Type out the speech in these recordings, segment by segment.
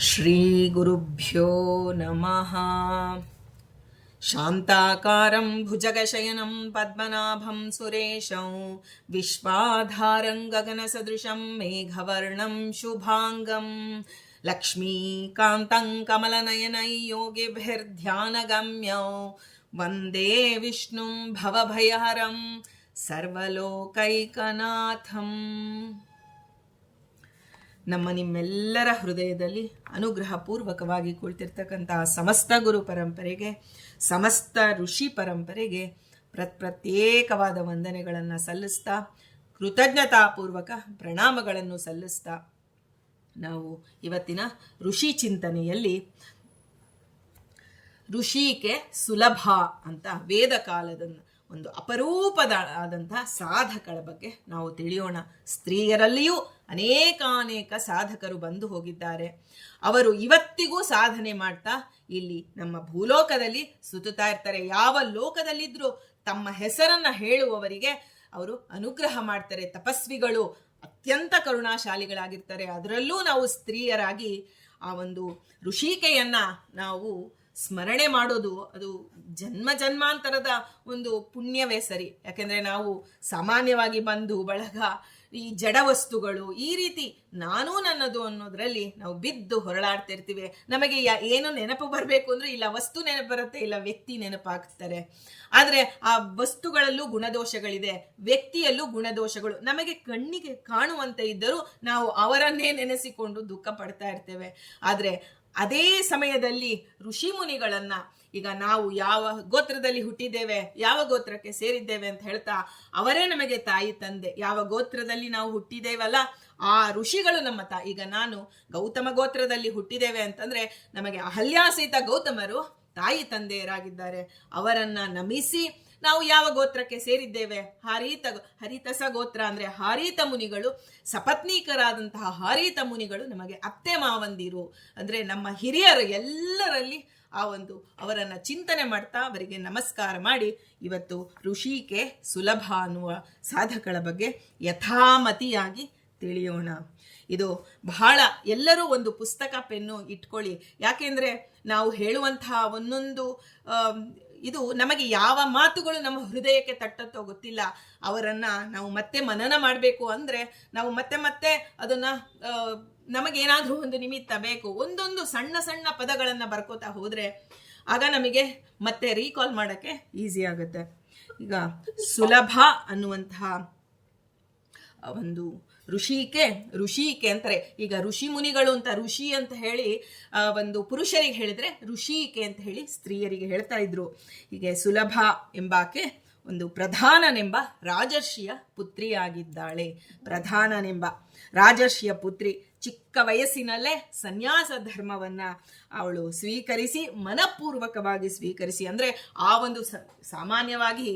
ಶ್ರೀಗುರುಭ್ಯೋ ನಮಃ. ಶಾಂತಾಕಾರಂ ಭುಜಗಶಯನಂ ಪದ್ಮನಾಭಂ ಸುರೇಶಂ ವಿಶ್ವಾಧಾರಂ ಗಗನಸದೃಶಂ ಮೇಘವರ್ಣಂ ಶುಭಾಂಗಂ ಲಕ್ಷ್ಮೀಕಾಂತಂ ಕಮಲನಯನೈ ಯೋಗಿಭಿರ್ಧ್ಯಾನಗಮ್ಯಂ ವಂದೇ ವಿಷ್ಣುಂ ಭವಭಯಹರಂ ಸರ್ವಲೋಕೈಕನಾಥಂ. ನಿಮ್ಮೆಲ್ಲರ ಹೃದಯದಲ್ಲಿ ಅನುಗ್ರಹಪೂರ್ವಕವಾಗಿ ಕುಳಿತಿರ್ತಕ್ಕಂತಹ ಸಮಸ್ತ ಗುರು ಪರಂಪರೆಗೆ, ಸಮಸ್ತ ಋಷಿ ಪರಂಪರೆಗೆ ಪ್ರತ್ಯೇಕವಾದ ವಂದನೆಗಳನ್ನು ಸಲ್ಲಿಸ್ತಾ, ಕೃತಜ್ಞತಾಪೂರ್ವಕ ಪ್ರಣಾಮಗಳನ್ನು ಸಲ್ಲಿಸ್ತಾ, ನಾವು ಇವತ್ತಿನ ಋಷಿ ಚಿಂತನೆಯಲ್ಲಿ ಋಷಿಕೆ ಸುಲಭ ಅಂತ ವೇದ ಕಾಲದ ಒಂದು ಅಪರೂಪದಾದಂತಹ ಸಾಧಕರ ಬಗ್ಗೆ ನಾವು ತಿಳಿಯೋಣ. ಸ್ತ್ರೀಯರಲ್ಲಿಯೂ ಅನೇಕ ಸಾಧಕರು ಬಂದು ಹೋಗಿದ್ದಾರೆ. ಅವರು ಇವತ್ತಿಗೂ ಸಾಧನೆ ಮಾಡ್ತಾ ಇಲ್ಲಿ ನಮ್ಮ ಭೂಲೋಕದಲ್ಲಿ ಸುತ್ತುತ್ತಾ ಇರ್ತಾರೆ. ಯಾವ ಲೋಕದಲ್ಲಿದ್ರೂ ತಮ್ಮ ಹೆಸರನ್ನ ಹೇಳುವವರಿಗೆ ಅವರು ಅನುಗ್ರಹ ಮಾಡ್ತಾರೆ. ತಪಸ್ವಿಗಳು, ಅತ್ಯಂತ ಕರುಣಾಶಾಲಿಗಳಾಗಿರ್ತಾರೆ. ಅದರಲ್ಲೂ ನಾವು ಸ್ತ್ರೀಯರಾಗಿ ಆ ಒಂದು ಋಷಿಕೆಯನ್ನ ನಾವು ಸ್ಮರಣೆ ಮಾಡೋದು ಅದು ಜನ್ಮಾಂತರದ ಒಂದು ಪುಣ್ಯವೇ ಸರಿ. ಯಾಕೆಂದ್ರೆ ನಾವು ಸಾಮಾನ್ಯವಾಗಿ ಬಂಧು ಬಳಗ, ಈ ಜಡ ವಸ್ತುಗಳು, ಈ ರೀತಿ ನಾನು ನನ್ನದು ಅನ್ನೋದ್ರಲ್ಲಿ ನಾವು ಬಿದ್ದು ಹೊರಳಾಡ್ತಿರ್ತೀವಿ. ನಮಗೆ ಏನು ನೆನಪು ಬರಬೇಕು ಅಂದ್ರೆ ಇಲ್ಲ ವಸ್ತು ನೆನಪು ಬರುತ್ತೆ, ಇಲ್ಲ ವ್ಯಕ್ತಿ ನೆನಪಾಗ್ತಾರೆ. ಆದ್ರೆ ಆ ವಸ್ತುಗಳಲ್ಲೂ ಗುಣದೋಷಗಳಿದೆ, ವ್ಯಕ್ತಿಯಲ್ಲೂ ಗುಣದೋಷಗಳು ನಮಗೆ ಕಣ್ಣಿಗೆ ಕಾಣುವಂತೆ ಇದ್ದರೂ ನಾವು ಅವರನ್ನೇ ನೆನೆಸಿಕೊಂಡು ದುಃಖ ಪಡ್ತಾ ಇರ್ತೇವೆ. ಆದ್ರೆ ಅದೇ ಸಮಯದಲ್ಲಿ ಋಷಿ ಮುನಿಗಳನ್ನ, ಈಗ ನಾವು ಯಾವ ಗೋತ್ರದಲ್ಲಿ ಹುಟ್ಟಿದ್ದೇವೆ, ಯಾವ ಗೋತ್ರಕ್ಕೆ ಸೇರಿದ್ದೇವೆ ಅಂತ ಹೇಳ್ತಾ ಅವರೇ ನಮಗೆ ತಾಯಿ ತಂದೆ. ಯಾವ ಗೋತ್ರದಲ್ಲಿ ನಾವು ಹುಟ್ಟಿದ್ದೇವಲ್ಲ ಆ ಋಷಿಗಳು ನಮ್ಮ ತಾಯಿ. ಈಗ ನಾನು ಗೌತಮ ಗೋತ್ರದಲ್ಲಿ ಹುಟ್ಟಿದ್ದೇವೆ ಅಂತಂದ್ರೆ ನಮಗೆ ಅಹಲ್ಯಾಸಹಿತ ಗೌತಮರು ತಾಯಿ ತಂದೆಯರಾಗಿದ್ದಾರೆ. ಅವರನ್ನ ನಮಿಸಿ ನಾವು ಯಾವ ಗೋತ್ರಕ್ಕೆ ಸೇರಿದ್ದೇವೆ, ಹರಿತಸ ಗೋತ್ರ ಅಂದ್ರೆ ಹಾರೀತ ಮುನಿಗಳು, ಸಪತ್ನೀಕರಾದಂತಹ ಹಾರೀತ ಮುನಿಗಳು ನಮಗೆ ಅತ್ತೆ ಮಾವಂದಿರು. ಅಂದ್ರೆ ನಮ್ಮ ಹಿರಿಯರು ಎಲ್ಲರಲ್ಲಿ ಆ ಒಂದು ಅವರನ್ನ ಚಿಂತನೆ ಮಾಡ್ತಾ ಅವರಿಗೆ ನಮಸ್ಕಾರ ಮಾಡಿ ಇವತ್ತು ಋಷಿಕೆ ಸುಲಭ ಅನ್ನುವ ಸಾಧಕಳ ಬಗ್ಗೆ ಯಥಾಮತಿಯಾಗಿ ತಿಳಿಯೋಣ. ಇದು ಬಹಳ, ಎಲ್ಲರೂ ಒಂದು ಪುಸ್ತಕ ಪೆನ್ನು ಇಟ್ಕೊಳ್ಳಿ. ಯಾಕೆಂದ್ರೆ ನಾವು ಹೇಳುವಂತಹ ಒಂದೊಂದು ಇದು ನಮಗೆ ಯಾವ ಮಾತುಗಳು ನಮ್ಮ ಹೃದಯಕ್ಕೆ ತಟ್ಟತ್ತೋ ಗೊತ್ತಿಲ್ಲ. ಅವರನ್ನ ನಾವು ಮತ್ತೆ ಮನನ ಮಾಡಬೇಕು ಅಂದ್ರೆ ನಾವು ಮತ್ತೆ ಅದನ್ನ ನಮಗೇನಾದ್ರೂ ಒಂದು ನಿಮಿತ್ತ ಬೇಕು. ಒಂದೊಂದು ಸಣ್ಣ ಸಣ್ಣ ಪದಗಳನ್ನ ಬರ್ಕೋತಾ ಹೋದ್ರೆ ಆಗ ನಮಗೆ ಮತ್ತೆ ರೀಕಾಲ್ ಮಾಡಕ್ಕೆ ಈಸಿ ಆಗುತ್ತೆ. ಈಗ ಸುಲಭ ಅನ್ನುವಂತಹ ಒಂದು ಋಷಿಕೆ ಅಂತಾರೆ. ಈಗ ಋಷಿ ಮುನಿಗಳು ಅಂತ ಋಷಿ ಅಂತ ಹೇಳಿ ಒಂದು ಪುರುಷರಿಗೆ ಹೇಳಿದ್ರೆ ಋಷಿಕೆ ಅಂತ ಹೇಳಿ ಸ್ತ್ರೀಯರಿಗೆ ಹೇಳ್ತಾ ಇದ್ರು. ಹೀಗೆ ಸುಲಭ ಎಂಬಾಕೆ ಒಂದು ಪ್ರಧಾನನೆಂಬ ರಾಜರ್ಷಿಯ ಪುತ್ರಿಯಾಗಿದ್ದಾಳೆ. ಪ್ರಧಾನನೆಂಬ ರಾಜರ್ಷಿಯ ಪುತ್ರಿ. ಚಿಕ್ಕ ವಯಸ್ಸಿನಲ್ಲೇ ಸನ್ಯಾಸ ಧರ್ಮವನ್ನ ಅವಳು ಸ್ವೀಕರಿಸಿ, ಮನಪೂರ್ವಕವಾಗಿ ಸ್ವೀಕರಿಸಿ, ಅಂದ್ರೆ ಆ ಒಂದು ಸಾಮಾನ್ಯವಾಗಿ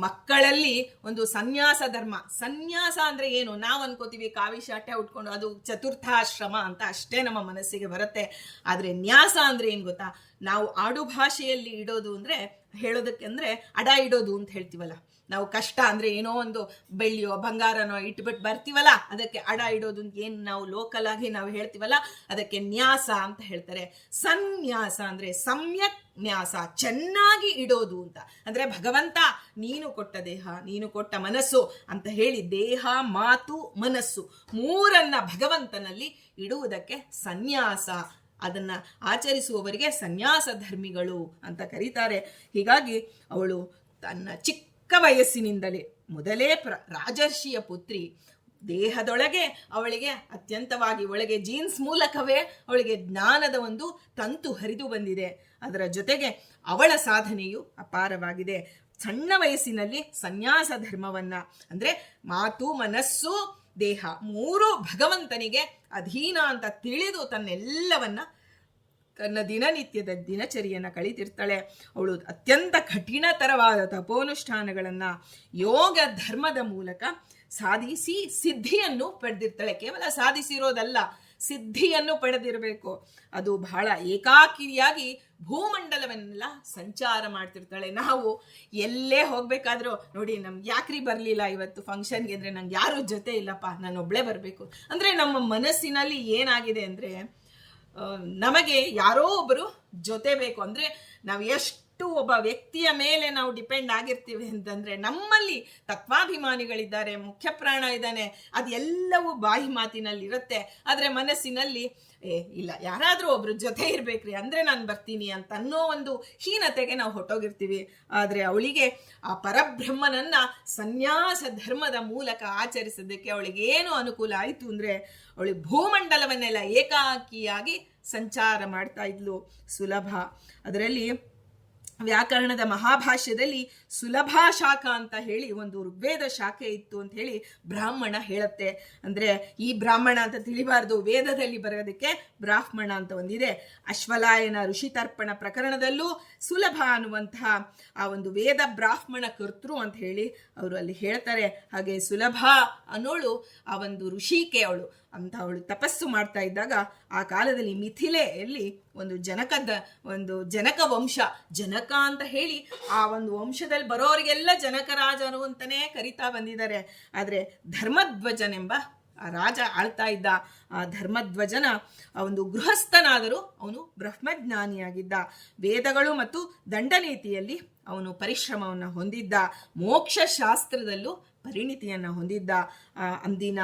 ಮಕ್ಕಳಲ್ಲಿ ಒಂದು ಸನ್ಯಾಸ ಧರ್ಮ. ಸನ್ಯಾಸ ಅಂದ್ರೆ ಏನು, ನಾವು ಅನ್ಕೋತೀವಿ ಕಾವಿ ಶಾಟೆ ಉಟ್ಕೊಂಡು ಅದು ಚತುರ್ಥಾಶ್ರಮ ಅಂತ ಅಷ್ಟೇ ನಮ್ಮ ಮನಸ್ಸಿಗೆ ಬರುತ್ತೆ. ಆದ್ರೆ ನ್ಯಾಸ ಅಂದ್ರೆ ಏನ್ ಗೊತ್ತಾ, ನಾವು ಆಡು ಭಾಷೆಯಲ್ಲಿ ಇಡೋದು ಅಂದ್ರೆ ಹೇಳೋದಕ್ಕೆ ಅಂದ್ರೆ ಅಡ ಇಡೋದು ಅಂತ ಹೇಳ್ತೀವಲ್ಲ. ನಾವು ಕಷ್ಟ ಅಂದ್ರೆ ಏನೋ ಒಂದು ಬೆಳ್ಳಿಯೋ ಬಂಗಾರನೋ ಇಟ್ಬಿಟ್ಟು ಬರ್ತೀವಲ್ಲ, ಅದಕ್ಕೆ ಅಡ ಇಡೋದು ಏನ್ ನಾವು ಲೋಕಲ್ ಆಗಿ ನಾವು ಹೇಳ್ತೀವಲ್ಲ, ಅದಕ್ಕೆ ನ್ಯಾಸ ಅಂತ ಹೇಳ್ತಾರೆ. ಸನ್ಯಾಸ ಅಂದ್ರೆ ಸಮ್ಯಕ್ ನ್ಯಾಸ, ಚೆನ್ನಾಗಿ ಇಡೋದು ಅಂತ. ಅಂದ್ರೆ ಭಗವಂತ ನೀನು ಕೊಟ್ಟ ದೇಹ, ನೀನು ಕೊಟ್ಟ ಮನಸ್ಸು ಅಂತ ಹೇಳಿ ದೇಹ, ಮಾತು, ಮನಸ್ಸು ಮೂರನ್ನ ಭಗವಂತನಲ್ಲಿ ಇಡುವುದಕ್ಕೆ ಸನ್ಯಾಸ. ಅದನ್ನ ಆಚರಿಸುವವರಿಗೆ ಸನ್ಯಾಸ ಧರ್ಮಿಗಳು ಅಂತ ಕರೀತಾರೆ. ಹೀಗಾಗಿ ಅವಳು ತನ್ನ ಚಿಕ್ಕ ವಯಸ್ಸಿನಿಂದಲೇ ಮೊದಲೇ ರಾಜರ್ಷಿಯ ಪುತ್ರಿ. ದೇಹದೊಳಗೆ ಅವಳಿಗೆ ಅತ್ಯಂತವಾಗಿ ಒಳಗೆ ಜೀನ್ಸ್ ಮೂಲಕವೇ ಅವಳಿಗೆ ಜ್ಞಾನದ ಒಂದು ತಂತು ಹರಿದು ಬಂದಿದೆ. ಅದರ ಜೊತೆಗೆ ಅವಳ ಸಾಧನೆಯು ಅಪಾರವಾಗಿದೆ. ಸಣ್ಣ ವಯಸ್ಸಿನಲ್ಲಿ ಸನ್ಯಾಸ ಧರ್ಮವನ್ನ, ಅಂದ್ರೆ ಮಾತು, ಮನಸ್ಸು, ದೇಹ ಮೂರು ಭಗವಂತನಿಗೆ ಅಧೀನ ಅಂತ ತಿಳಿದು ತನ್ನೆಲ್ಲವನ್ನ ತನ್ನ ದಿನನಿತ್ಯದ ದಿನಚರಿಯನ್ನ ಕಳೀತಿರ್ತಾಳೆ. ಅವಳು ಅತ್ಯಂತ ಕಠಿಣತರವಾದ ತಪೋನುಷ್ಠಾನಗಳನ್ನ ಯೋಗ ಧರ್ಮದ ಮೂಲಕ ಸಾಧಿಸಿ ಸಿದ್ಧಿಯನ್ನು ಪಡೆದಿರ್ತಾಳೆ. ಕೇವಲ ಸಾಧಿಸಿರೋದಲ್ಲ, ಸಿದ್ಧಿಯನ್ನು ಪಡೆದಿರಬೇಕು. ಅದು ಬಹಳ ಏಕಾಕಿಯಾಗಿ ಭೂಮಂಡಲವನ್ನೆಲ್ಲ ಸಂಚಾರ ಮಾಡ್ತಿರ್ತಾಳೆ. ನಾವು ಎಲ್ಲೇ ಹೋಗ್ಬೇಕಾದ್ರೂ ನೋಡಿ, ನಮ್ಗೆ ಯಾಕ್ರಿ ಬರ್ಲಿಲ್ಲ ಇವತ್ತು ಫಂಕ್ಷನ್ಗೆ ಅಂದ್ರೆ ನಂಗೆ ಯಾರು ಜೊತೆ ಇಲ್ಲಪ್ಪ, ನಾನು ಒಬ್ಳೆ ಬರ್ಬೇಕು ಅಂದ್ರೆ ನಮ್ಮ ಮನಸ್ಸಿನಲ್ಲಿ ಏನಾಗಿದೆ ಅಂದ್ರೆ ನಮಗೆ ಯಾರೋ ಒಬ್ಬರು ಜೊತೆ ಬೇಕು. ಅಂದರೆ ನಾವು ಎಷ್ಟು ಒಬ್ಬ ವ್ಯಕ್ತಿಯ ಮೇಲೆ ನಾವು ಡಿಪೆಂಡ್ ಆಗಿರ್ತೀವಿ ಅಂತಂದರೆ, ನಮ್ಮಲ್ಲಿ ತತ್ವಾಭಿಮಾನಿಗಳಿದ್ದಾರೆ, ಮುಖ್ಯ ಪ್ರಾಣ ಇದ್ದಾನೆ, ಅದೆಲ್ಲವೂ ಬಾಯಿ ಮಾತಿನಲ್ಲಿ ಇರುತ್ತೆ. ಆದರೆ ಮನಸ್ಸಿನಲ್ಲಿ ಇಲ್ಲ, ಯಾರಾದರೂ ಒಬ್ರು ಜೊತೆ ಇರಬೇಕ್ರಿ ಅಂದರೆ ನಾನು ಬರ್ತೀನಿ ಅಂತ ಅನ್ನೋ ಒಂದು ಹೀನತೆಗೆ ನಾವು ಹೊಟ್ಟೋಗಿರ್ತೀವಿ. ಆದರೆ ಅವಳಿಗೆ ಆ ಪರಬ್ರಹ್ಮನನ್ನ ಸನ್ಯಾಸ ಧರ್ಮದ ಮೂಲಕ ಆಚರಿಸೋದಕ್ಕೆ ಅವಳಿಗೇನು ಅನುಕೂಲ ಆಯಿತು ಅಂದರೆ, ಅವಳಿಗೆ ಭೂಮಂಡಲವನ್ನೆಲ್ಲ ಏಕಾಕಿಯಾಗಿ ಸಂಚಾರ ಮಾಡ್ತಾ ಇದ್ಲು ಸುಲಭ. ಅದರಲ್ಲಿ ವ್ಯಾಕರಣದ ಮಹಾಭಾಷ್ಯದಲ್ಲಿ ಸುಲಭಾ ಶಾಖ ಅಂತ ಹೇಳಿ ಒಂದು ಋಗ್ವೇದ ಶಾಖೆ ಇತ್ತು ಅಂತ ಹೇಳಿ ಬ್ರಾಹ್ಮಣ ಹೇಳುತ್ತೆ. ಅಂದರೆ ಈ ಬ್ರಾಹ್ಮಣ ಅಂತ ತಿಳಿಬಾರ್ದು, ವೇದದಲ್ಲಿ ಬರೋದಕ್ಕೆ ಬ್ರಾಹ್ಮಣ ಅಂತ ಒಂದಿದೆ. ಅಶ್ವಲಾಯನ ಋಷಿತರ್ಪಣ ಪ್ರಕರಣದಲ್ಲೂ ಸುಲಭ ಅನ್ನುವಂತಹ ಆ ಒಂದು ವೇದ ಬ್ರಾಹ್ಮಣ ಕರ್ತೃ ಅಂತ ಹೇಳಿ ಅವರು ಅಲ್ಲಿ ಹೇಳ್ತಾರೆ. ಹಾಗೆ ಸುಲಭ ಅನ್ನೋಳು ಆ ಒಂದು ಋಷಿಕೆ ಅವಳು ತಪಸ್ಸು ಮಾಡ್ತಾ ಇದ್ದಾಗ ಆ ಕಾಲದಲ್ಲಿ ಮಿಥಿಲೆಯಲ್ಲಿ ಒಂದು ಜನಕ ವಂಶ, ಜನಕ ಅಂತ ಹೇಳಿ ಆ ಒಂದು ವಂಶದಲ್ಲಿ ಬರೋರಿಗೆಲ್ಲ ಜನಕರಾಜರು ಅಂತಾನೆ ಕರಿತಾ ಬಂದಿದ್ದಾರೆ. ಆದರೆ ಧರ್ಮಧ್ವಜನೆಂಬ ಆ ರಾಜ ಆಳ್ತಾ ಇದ್ದ. ಆ ಧರ್ಮಧ್ವಜನ ಆ ಒಂದು ಗೃಹಸ್ಥನಾದರೂ ಅವನು ಬ್ರಹ್ಮಜ್ಞಾನಿಯಾಗಿದ್ದ. ವೇದಗಳು ಮತ್ತು ದಂಡನೀತಿಯಲ್ಲಿ ಅವನು ಪರಿಶ್ರಮವನ್ನು ಹೊಂದಿದ್ದ. ಮೋಕ್ಷ ಶಾಸ್ತ್ರದಲ್ಲೂ ಪರಿಣಿತಿಯನ್ನು ಹೊಂದಿದ್ದ. ಅಂದಿನ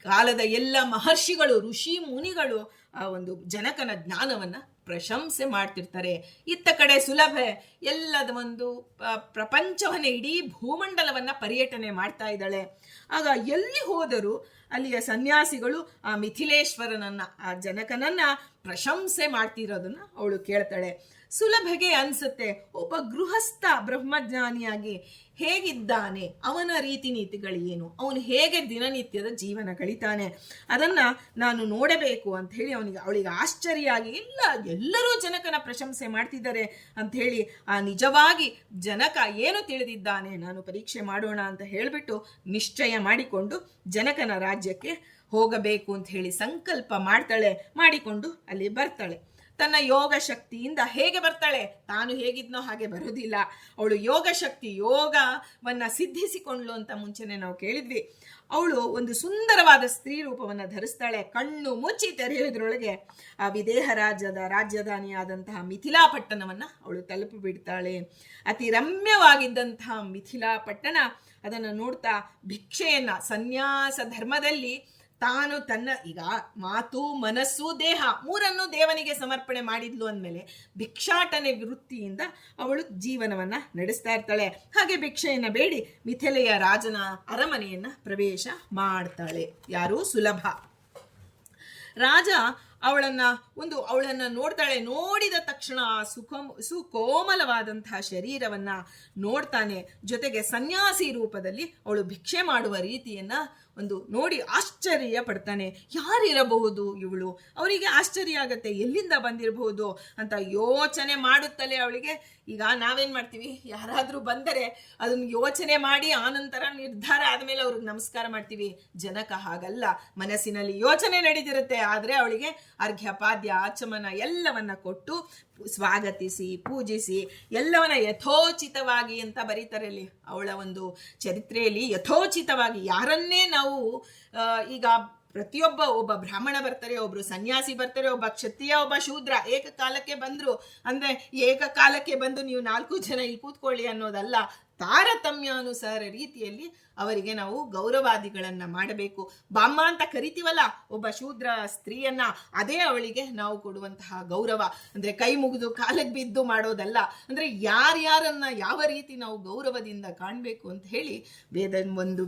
ಕಾಲದ ಎಲ್ಲ ಮಹರ್ಷಿಗಳು, ಋಷಿ ಮುನಿಗಳು ಆ ಒಂದು ಜನಕನ ಜ್ಞಾನವನ್ನು ಪ್ರಶಂಸೆ ಮಾಡ್ತಿರ್ತಾರೆ. ಇತ್ತ ಕಡೆ ಸುಲಭ ಎಲ್ಲದ ಒಂದು ಪ್ರಪಂಚವನ್ನೇ, ಇಡೀ ಭೂಮಂಡಲವನ್ನು ಪರ್ಯಟನೆ ಮಾಡ್ತಾ ಇದ್ದಾಳೆ. ಆಗ ಎಲ್ಲಿ ಹೋದರೂ ಅಲ್ಲಿಯ ಸನ್ಯಾಸಿಗಳು ಆ ಮಿಥಿಲೇಶ್ವರನನ್ನ, ಆ ಜನಕನನ್ನ ಪ್ರಶಂಸೆ ಮಾಡ್ತಿರೋದನ್ನ ಅವಳು ಕೇಳ್ತಾಳೆ. ಸುಲಭಗೆ ಅನ್ಸುತ್ತೆ, ಒಬ್ಬ ಗೃಹಸ್ಥ ಬ್ರಹ್ಮಜ್ಞಾನಿಯಾಗಿ ಹೇಗಿದ್ದಾನೆ, ಅವನ ರೀತಿ ನೀತಿಗಳು ಏನು, ಅವನು ಹೇಗೆ ದಿನನಿತ್ಯದ ಜೀವನ ಕಳೀತಾನೆ, ಅದನ್ನ ನಾನು ನೋಡಬೇಕು ಅಂತ ಹೇಳಿ ಅವಳಿಗೆ ಆಶ್ಚರ್ಯ ಆಗಿ, ಎಲ್ಲರೂ ಜನಕನ ಪ್ರಶಂಸೆ ಮಾಡ್ತಿದ್ದಾರೆ ಅಂತ ಹೇಳಿ ಆ ನಿಜವಾಗಿ ಜನಕ ಏನು ತಿಳಿದಿದ್ದಾನೆ ನಾನು ಪರೀಕ್ಷೆ ಮಾಡೋಣ ಅಂತ ಹೇಳಿಬಿಟ್ಟು ನಿಶ್ಚಯ ಮಾಡಿಕೊಂಡು ಜನಕನ ರಾಜ್ಯಕ್ಕೆ ಹೋಗಬೇಕು ಅಂತ ಹೇಳಿ ಸಂಕಲ್ಪ ಮಾಡಿಕೊಂಡು ಅಲ್ಲಿ ಬರ್ತಾಳೆ. ತನ್ನ ಯೋಗ ಶಕ್ತಿಯಿಂದ ಹೇಗೆ ಬರ್ತಾಳೆ, ತಾನು ಹೇಗಿದ್ನೋ ಹಾಗೆ ಬರೋದಿಲ್ಲ. ಅವಳು ಯೋಗವನ್ನ ಸಿದ್ಧಿಸಿಕೊಂಡ್ಲು ಅಂತ ಮುಂಚೆನೆ ನಾವು ಕೇಳಿದ್ವಿ. ಅವಳು ಒಂದು ಸುಂದರವಾದ ಸ್ತ್ರೀ ರೂಪವನ್ನು ಧರಿಸ್ತಾಳೆ. ಕಣ್ಣು ಮುಚ್ಚಿ ತೆರೆಯೋದ್ರೊಳಗೆ ಆ ವಿದೇಹ ರಾಜಧಾನಿಯಾದಂತಹ ಮಿಥಿಲಾ ಪಟ್ಟಣವನ್ನ ಅವಳು ತಲುಪಿಬಿಡ್ತಾಳೆ. ಅತಿ ರಮ್ಯವಾಗಿದ್ದಂತಹ ಮಿಥಿಲಾ ಪಟ್ಟಣ, ಅದನ್ನು ನೋಡ್ತಾ ಭಿಕ್ಷೆಯನ್ನ, ಸನ್ಯಾಸ ಧರ್ಮದಲ್ಲಿ ತಾನು ತನ್ನ ಈಗ ಮಾತು, ಮನಸ್ಸು, ದೇಹ ಮೂರನ್ನು ದೇವನಿಗೆ ಸಮರ್ಪಣೆ ಮಾಡಿದ್ಲು ಅಂದಮೇಲೆ ಭಿಕ್ಷಾಟನೆ ವೃತ್ತಿಯಿಂದ ಅವಳು ಜೀವನವನ್ನ ನಡೆಸ್ತಾ ಇರ್ತಾಳೆ. ಹಾಗೆ ಭಿಕ್ಷೆಯನ್ನ ಬೇಡಿ ಮಿಥಿಲೆಯ ರಾಜನ ಅರಮನೆಯನ್ನ ಪ್ರವೇಶ ಮಾಡ್ತಾಳೆ. ಯಾರು? ಸುಲಭ. ರಾಜ ಅವಳನ್ನ ನೋಡ್ತಾಳೆ. ನೋಡಿದ ತಕ್ಷಣ ಸುಕೋಮಲವಾದಂತಹ ಶರೀರವನ್ನ ನೋಡ್ತಾನೆ. ಜೊತೆಗೆ ಸನ್ಯಾಸಿ ರೂಪದಲ್ಲಿ ಅವಳು ಭಿಕ್ಷೆ ಮಾಡುವ ರೀತಿಯನ್ನ ನೋಡಿ ಆಶ್ಚರ್ಯ ಪಡ್ತಾನೆ. ಯಾರಿರಬಹುದು ಇವಳು? ಅವರಿಗೆ ಆಶ್ಚರ್ಯ ಆಗತ್ತೆ, ಎಲ್ಲಿಂದ ಬಂದಿರಬಹುದು ಅಂತ ಯೋಚನೆ ಮಾಡುತ್ತಲೇ ಅವಳಿಗೆ, ಈಗ ನಾವೇನ್ ಮಾಡ್ತೀವಿ, ಯಾರಾದ್ರೂ ಬಂದರೆ ಅದನ್ನ ಯೋಚನೆ ಮಾಡಿ ಆನಂತರ ನಿರ್ಧಾರ ಆದ್ಮೇಲೆ ಅವ್ರಿಗೆ ನಮಸ್ಕಾರ ಮಾಡ್ತೀವಿ. ಜನಕ ಹಾಗಲ್ಲ, ಮನಸ್ಸಿನಲ್ಲಿ ಯೋಚನೆ ನಡೆದಿರುತ್ತೆ, ಆದ್ರೆ ಅವಳಿಗೆ ಅರ್ಘ್ಯ ಪಾದ್ಯ ಆಚಮನ ಎಲ್ಲವನ್ನ ಕೊಟ್ಟು ಸ್ವಾಗತಿಸಿ ಪೂಜಿಸಿ ಎಲ್ಲವನ್ನ ಯಥೋಚಿತವಾಗಿ ಅಂತ ಬರೀತಾರೆ ಅಲ್ಲಿ ಅವಳ ಒಂದು ಚರಿತ್ರೆಯಲ್ಲಿ. ಯಥೋಚಿತವಾಗಿ ಯಾರನ್ನೇ ನಾವು ಈಗ ಒಬ್ಬ ಬ್ರಾಹ್ಮಣ ಬರ್ತಾರೆ, ಒಬ್ರು ಸನ್ಯಾಸಿ ಬರ್ತಾರೆ, ಒಬ್ಬ ಕ್ಷತ್ರಿಯ, ಒಬ್ಬ ಶೂದ್ರ ಏಕಕಾಲಕ್ಕೆ ಬಂದ್ರು ಅಂದ್ರೆ ಏಕಕಾಲಕ್ಕೆ ಬಂದು ನೀವು 4 ಜನ ಇಲ್ಲಿ ಕೂತ್ಕೊಳ್ಳಿ ಅನ್ನೋದಲ್ಲ. ತಾರತಮ್ಯಾನುಸಾರ ರೀತಿಯಲ್ಲಿ ಅವರಿಗೆ ನಾವು ಗೌರವಾದಿಗಳನ್ನ ಮಾಡಬೇಕು. ಬಾಮ್ಮ ಅಂತ ಕರಿತೀವಲ್ಲ ಒಬ್ಬ ಶೂದ್ರ ಸ್ತ್ರೀಯನ್ನ, ಅದೇ ಅವಳಿಗೆ ನಾವು ಕೊಡುವಂತಹ ಗೌರವ. ಅಂದ್ರೆ ಕೈ ಮುಗಿದು ಕಾಲಕ್ಕೆ ಬಿದ್ದು ಮಾಡೋದಲ್ಲ. ಅಂದ್ರೆ ಯಾರ್ಯಾರನ್ನ ಯಾವ ರೀತಿ ನಾವು ಗೌರವದಿಂದ ಕಾಣಬೇಕು ಅಂತ ಹೇಳಿ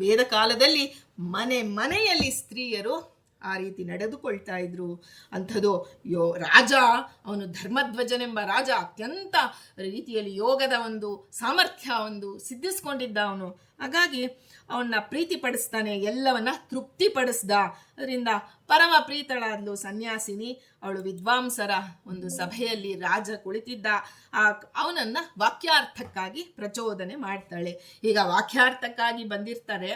ವೇದ ಕಾಲದಲ್ಲಿ ಮನೆಯಲ್ಲಿ ಸ್ತ್ರೀಯರು ಆ ರೀತಿ ನಡೆದುಕೊಳ್ತಾ ಇದ್ರು. ಅಂಥದ್ದು ರಾಜ, ಅವನು ಧರ್ಮಧ್ವಜನೆಂಬ ರಾಜ, ಅತ್ಯಂತ ರೀತಿಯಲ್ಲಿ ಯೋಗದ ಒಂದು ಸಾಮರ್ಥ್ಯ ಸಿದ್ಧಿಸ್ಕೊಂಡಿದ್ದ ಅವನು. ಹಾಗಾಗಿ ಅವನ್ನ ಪ್ರೀತಿಪಡಿಸ್ತಾನೆ, ಎಲ್ಲವನ್ನ ತೃಪ್ತಿಪಡಿಸ್ದ. ಅದರಿಂದ ಪರಮ ಪ್ರೀತಳಾದ್ಲು ಸನ್ಯಾಸಿನಿ. ಅವಳು ವಿದ್ವಾಂಸರ ಒಂದು ಸಭೆಯಲ್ಲಿ ರಾಜ ಕುಳಿತಿದ್ದ. ಅವನನ್ನ ವಾಕ್ಯಾರ್ಥಕ್ಕಾಗಿ ಪ್ರಚೋದನೆ ಮಾಡ್ತಾಳೆ. ಈಗ ವಾಕ್ಯಾರ್ಥಕ್ಕಾಗಿ ಬಂದಿರ್ತಾರೆ,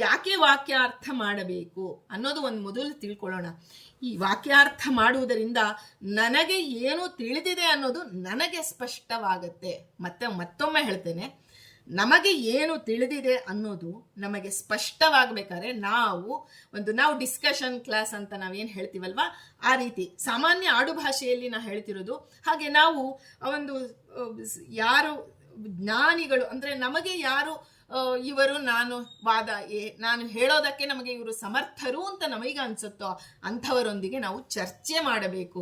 ಯಾಕೆ ವಾಕ್ಯಾರ್ಥ ಮಾಡಬೇಕು ಅನ್ನೋದು ಒಂದು ಮೊದಲು ತಿಳ್ಕೊಳ್ಳೋಣ. ಈ ವಾಕ್ಯಾರ್ಥ ಮಾಡುವುದರಿಂದ ನನಗೆ ಏನು ತಿಳಿದಿದೆ ಅನ್ನೋದು ನನಗೆ ಸ್ಪಷ್ಟವಾಗತ್ತೆ. ಮತ್ತೊಮ್ಮೆ ಹೇಳ್ತೇನೆ, ನಮಗೆ ಏನು ತಿಳಿದಿದೆ ಅನ್ನೋದು ನಮಗೆ ಸ್ಪಷ್ಟವಾಗಬೇಕಾದ್ರೆ ನಾವು ಡಿಸ್ಕಷನ್ ಕ್ಲಾಸ್ ಅಂತ ನಾವೇನು ಹೇಳ್ತೀವಲ್ವಾ, ಆ ರೀತಿ ಸಾಮಾನ್ಯ ಆಡುಭಾಷೆಯಲ್ಲಿ ನಾ ಹೇಳ್ತಿರೋದು. ಹಾಗೆ ನಾವು ಒಂದು ಯಾರು ಜ್ಞಾನಿಗಳು ಅಂದರೆ ನಮಗೆ ಯಾರು ಇವರು ನಾನು ಹೇಳೋದಕ್ಕೆ ನಮಗೆ ಇವರು ಸಮರ್ಥರು ಅಂತ ನಮಗೆ ಅನ್ಸುತ್ತೋ ಅಂಥವರೊಂದಿಗೆ ನಾವು ಚರ್ಚೆ ಮಾಡಬೇಕು.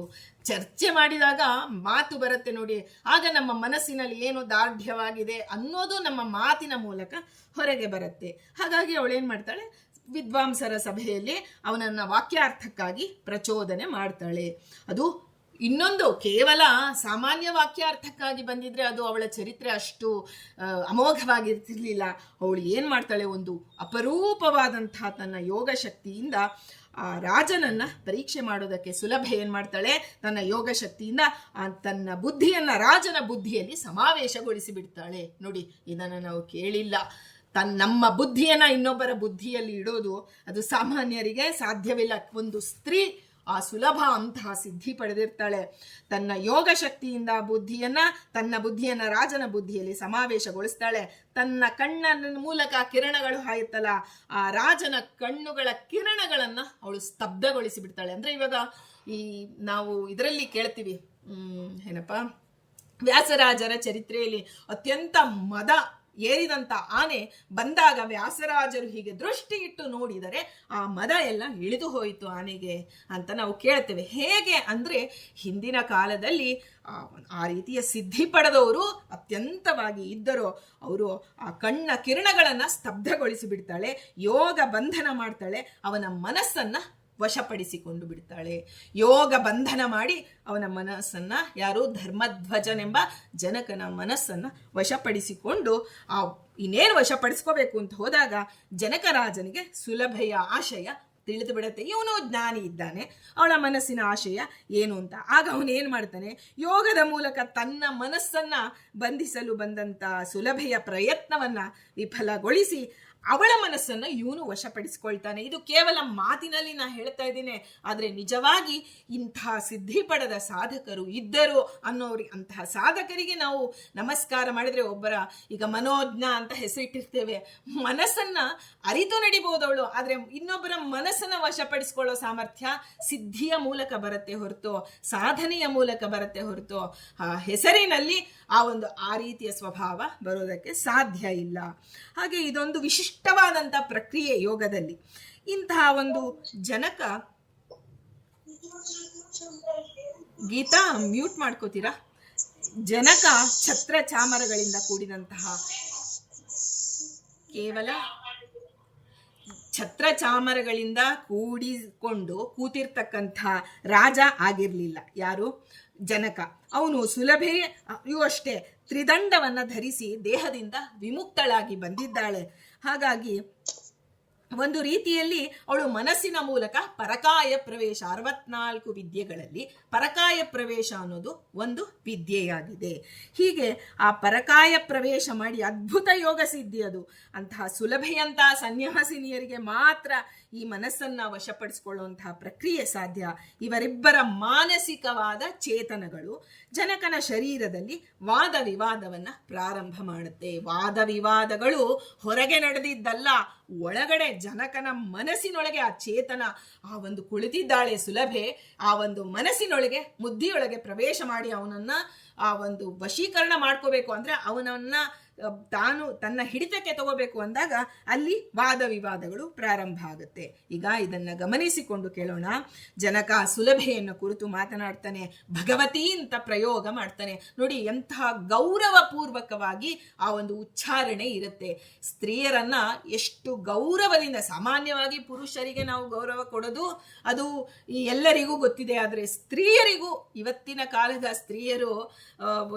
ಚರ್ಚೆ ಮಾಡಿದಾಗ ಮಾತು ಬರುತ್ತೆ ನೋಡಿ, ಆಗ ನಮ್ಮ ಮನಸ್ಸಿನಲ್ಲಿ ಏನು ದಾರ್ಢ್ಯವಾಗಿದೆ ಅನ್ನೋದು ನಮ್ಮ ಮಾತಿನ ಮೂಲಕ ಹೊರಗೆ ಬರುತ್ತೆ. ಹಾಗಾಗಿ ಅವಳೇನು ಮಾಡ್ತಾಳೆ, ವಿದ್ವಾಂಸರ ಸಭೆಯಲ್ಲಿ ಅವನನ್ನು ವಾಕ್ಯಾರ್ಥಕ್ಕಾಗಿ ಪ್ರಚೋದನೆ ಮಾಡ್ತಾಳೆ. ಅದು ಇನ್ನೊಂದು ಕೇವಲ ಸಾಮಾನ್ಯ ವಾಕ್ಯಾರ್ಥಕ್ಕಾಗಿ ಬಂದಿದ್ರೆ ಅದು ಅವಳ ಚರಿತ್ರೆ ಅಷ್ಟು ಅಮೋಘವಾಗಿರ್ತಿರ್ಲಿಲ್ಲ. ಅವಳು ಏನು ಮಾಡ್ತಾಳೆ, ಒಂದು ಅಪರೂಪವಾದಂತಹ ತನ್ನ ಯೋಗ ಶಕ್ತಿಯಿಂದ ಆ ರಾಜನನ್ನ ಪರೀಕ್ಷೆ ಮಾಡೋದಕ್ಕೆ ಸುಲಭ ಏನು ಮಾಡ್ತಾಳೆ, ತನ್ನ ಯೋಗ ಶಕ್ತಿಯಿಂದ ತನ್ನ ಬುದ್ಧಿಯನ್ನ ರಾಜನ ಬುದ್ಧಿಯಲ್ಲಿ ಸಮಾವೇಶಗೊಳಿಸಿ ಬಿಡ್ತಾಳೆ. ನೋಡಿ, ಇದನ್ನು ನಾವು ಕೇಳಿಲ್ಲ. ನಮ್ಮ ಬುದ್ಧಿಯನ್ನ ಇನ್ನೊಬ್ಬರ ಬುದ್ಧಿಯಲ್ಲಿ ಇಡೋದು ಅದು ಸಾಮಾನ್ಯರಿಗೆ ಸಾಧ್ಯವಿಲ್ಲ. ಒಂದು ಸ್ತ್ರೀ ಆ ಸುಲಭ ಅಂತಹ ಸಿದ್ಧಿ ಪಡೆದಿರ್ತಾಳೆ. ತನ್ನ ಯೋಗ ಶಕ್ತಿಯಿಂದ ತನ್ನ ಬುದ್ಧಿಯನ್ನ ರಾಜನ ಬುದ್ಧಿಯಲ್ಲಿ ಸಮಾವೇಶಗೊಳಿಸ್ತಾಳೆ. ತನ್ನ ಕಣ್ಣಿನ ಮೂಲಕ ಕಿರಣಗಳು ಹಾಯುತ್ತಲ್ಲ, ಆ ರಾಜನ ಕಣ್ಣುಗಳ ಕಿರಣಗಳನ್ನ ಅವಳು ಸ್ತಬ್ಧಗೊಳಿಸಿ ಬಿಡ್ತಾಳೆ. ಅಂದ್ರೆ ಇವಾಗ ನಾವು ಇದರಲ್ಲಿ ಕೇಳ್ತೀವಿ, ಏನಪ್ಪಾ, ವ್ಯಾಸರಾಜರ ಚರಿತ್ರೆಯಲ್ಲಿ ಅತ್ಯಂತ ಮದ ಏರಿದಂತ ಆನೆ ಬಂದಾಗ ವ್ಯಾಸರಾಜರು ಹೀಗೆ ದೃಷ್ಟಿ ಇಟ್ಟು ನೋಡಿದರೆ ಆ ಮದ ಎಲ್ಲ ಇಳಿದು ಹೋಯಿತು ಆನೆಗೆ ಅಂತ ನಾವು ಕೇಳ್ತೇವೆ. ಹೇಗೆ ಅಂದ್ರೆ ಹಿಂದಿನ ಕಾಲದಲ್ಲಿ ಆ ರೀತಿಯ ಸಿದ್ಧಿ ಪಡೆದವರು ಅತ್ಯಂತವಾಗಿ ಇದ್ದರೋ ಅವರು ಆ ಕಣ್ಣ ಕಿರಣಗಳನ್ನ ಸ್ತಬ್ಧಗೊಳಿಸಿ ಬಿಡ್ತಾಳೆ, ಯೋಗ ಬಂಧನ ಮಾಡ್ತಾಳೆ, ಅವನ ಮನಸ್ಸನ್ನ ವಶಪಡಿಸಿಕೊಂಡು ಬಿಡ್ತಾಳೆ. ಯೋಗ ಬಂಧನ ಮಾಡಿ ಅವನ ಮನಸ್ಸನ್ನ, ಯಾರು ಧರ್ಮಧ್ವಜನೆಂಬ ಜನಕನ ಮನಸ್ಸನ್ನ ವಶಪಡಿಸಿಕೊಂಡು ಇನ್ನೇನು ವಶಪಡಿಸ್ಕೋಬೇಕು ಅಂತ ಹೋದಾಗ ಜನಕರಾಜನಿಗೆ ಸುಲಭೆಯ ಆಶಯ ತಿಳಿದು ಬಿಡುತ್ತೆ. ಇವನು ಜ್ಞಾನಿ ಇದ್ದಾನೆ, ಅವಳ ಮನಸ್ಸಿನ ಆಶಯ ಏನು ಅಂತ. ಆಗ ಅವನು ಏನು ಮಾಡ್ತಾನೆ, ಯೋಗದ ಮೂಲಕ ತನ್ನ ಮನಸ್ಸನ್ನ ಬಂಧಿಸಲು ಬಂದಂತ ಸುಲಭೆಯ ಪ್ರಯತ್ನವನ್ನ ವಿಫಲಗೊಳಿಸಿ ಅವಳ ಮನಸ್ಸನ್ನು ಇವನು ವಶಪಡಿಸ್ಕೊಳ್ತಾನೆ. ಇದು ಕೇವಲ ಮಾತಿನಲ್ಲಿ ನಾ ಹೇಳ್ತಾ ಇದ್ದೀನಿ, ಆದರೆ ನಿಜವಾಗಿ ಇಂತಹ ಸಿದ್ಧಿ ಪಡೆದ ಸಾಧಕರು ಇದ್ದರು ಅನ್ನೋರಿಗೆ, ಅಂತಹ ಸಾಧಕರಿಗೆ ನಾವು ನಮಸ್ಕಾರ ಮಾಡಿದರೆ, ಈಗ ಮನೋಜ್ಞ ಅಂತ ಹೆಸರಿಟ್ಟಿರ್ತೇವೆ, ಮನಸ್ಸನ್ನ ಅರಿತು ನಡಿಬಹುದವಳು, ಆದರೆ ಇನ್ನೊಬ್ಬರ ಮನಸ್ಸನ್ನ ವಶಪಡಿಸ್ಕೊಳ್ಳೋ ಸಾಮರ್ಥ್ಯ ಸಿದ್ಧಿಯ ಮೂಲಕ ಬರುತ್ತೆ ಹೊರತು, ಸಾಧನೆಯ ಮೂಲಕ ಬರುತ್ತೆ ಹೊರತು ಆ ಹೆಸರಿನಲ್ಲಿ ಆ ರೀತಿಯ ಸ್ವಭಾವ ಬರೋದಕ್ಕೆ ಸಾಧ್ಯ ಇಲ್ಲ. ಹಾಗೆ ಇದೊಂದು ವಿಶಿಷ್ಟವಾದಂಥ ಪ್ರಕ್ರಿಯೆ ಯೋಗದಲ್ಲಿ. ಇಂತಹ ಒಂದು ಜನಕ, ಗೀತಾ ಮ್ಯೂಟ್ ಮಾಡ್ಕೋತೀರಾ, ಜನಕ ಛತ್ರ ಚಾಮರಗಳಿಂದ ಕೂಡಿದಂತಹ, ಕೇವಲ ಛತ್ರ ಚಾಮರಗಳಿಂದ ಕೂತಿರ್ತಕ್ಕಂಥ ರಾಜ ಆಗಿರ್ಲಿಲ್ಲ. ಯಾರು? ಜನಕ. ಅವನು ಸುಲಭೆಯೂ ಅಷ್ಟೇ ತ್ರಿದಂಡವನ್ನ ಧರಿಸಿ ದೇಹದಿಂದ ವಿಮುಕ್ತಳಾಗಿ ಬಂದಿದ್ದಾಳೆ. ಹಾಗಾಗಿ ಒಂದು ರೀತಿಯಲ್ಲಿ ಅವಳು ಮನಸ್ಸಿನ ಮೂಲಕ ಪರಕಾಯ ಪ್ರವೇಶ, 64 ವಿದ್ಯೆಗಳಲ್ಲಿ ಪರಕಾಯ ಪ್ರವೇಶ ಅನ್ನೋದು ಒಂದು ವಿದ್ಯೆಯಾಗಿದೆ. ಹೀಗೆ ಆ ಪರಕಾಯ ಪ್ರವೇಶ ಮಾಡಿ ಅದ್ಭುತ ಯೋಗ ಸಿದ್ಧಿ ಅದು. ಅಂತಹ ಸುಲಭೆಯಂತಹ ಸನ್ಯಾಸಿನಿಯರಿಗೆ ಮಾತ್ರ ಈ ಮನಸ್ಸನ್ನ ವಶಪಡಿಸಿಕೊಳ್ಳುವಂತಹ ಪ್ರಕ್ರಿಯೆ ಸಾಧ್ಯ. ಇವರಿಬ್ಬರ ಮಾನಸಿಕವಾದ ಚೇತನಗಳು ಜನಕನ ಶರೀರದಲ್ಲಿ ವಾದ ವಿವಾದವನ್ನ ಪ್ರಾರಂಭ ಮಾಡುತ್ತೆ. ವಾದ ವಿವಾದಗಳು ಹೊರಗೆ ನಡೆದಿದ್ದಲ್ಲ, ಒಳಗಡೆ ಜನಕನ ಮನಸ್ಸಿನೊಳಗೆ ಆ ಚೇತನ, ಆ ಒಂದು ಕುಳಿತಿದ್ದಾಳೆ ಸುಲಭೆ, ಆ ಒಂದು ಮನಸ್ಸಿನೊಳಗೆ ಬುದ್ಧಿಯೊಳಗೆ ಪ್ರವೇಶ ಮಾಡಿ ಅವನನ್ನ ಆ ಒಂದು ವಶೀಕರಣ ಮಾಡ್ಕೋಬೇಕು, ಅಂದ್ರೆ ಅವನನ್ನ ತಾನು ತನ್ನ ಹಿಡಿತಕ್ಕೆ ತಗೋಬೇಕು ಅಂದಾಗ ಅಲ್ಲಿ ವಾದ ವಿವಾದಗಳು ಪ್ರಾರಂಭ ಆಗುತ್ತೆ. ಈಗ ಇದನ್ನ ಗಮನಿಸಿಕೊಂಡು ಕೇಳೋಣ. ಜನಕ ಸುಲಭೆಯನ್ನು ಕುರಿತು ಮಾತನಾಡ್ತಾನೆ, ಭಗವತಿ ಅಂತ ಪ್ರಯೋಗ ಮಾಡ್ತಾನೆ. ನೋಡಿ ಎಂತಹ ಗೌರವ ಪೂರ್ವಕವಾಗಿ ಆ ಒಂದು ಉಚ್ಚಾರಣೆ ಇರುತ್ತೆ. ಸ್ತ್ರೀಯರನ್ನ ಎಷ್ಟು ಗೌರವದಿಂದ, ಸಾಮಾನ್ಯವಾಗಿ ಪುರುಷರಿಗೆ ನಾವು ಗೌರವ ಕೊಡೋದು ಅದು ಎಲ್ಲರಿಗೂ ಗೊತ್ತಿದೆ, ಆದರೆ ಸ್ತ್ರೀಯರಿಗೂ, ಇವತ್ತಿನ ಕಾಲದ ಸ್ತ್ರೀಯರು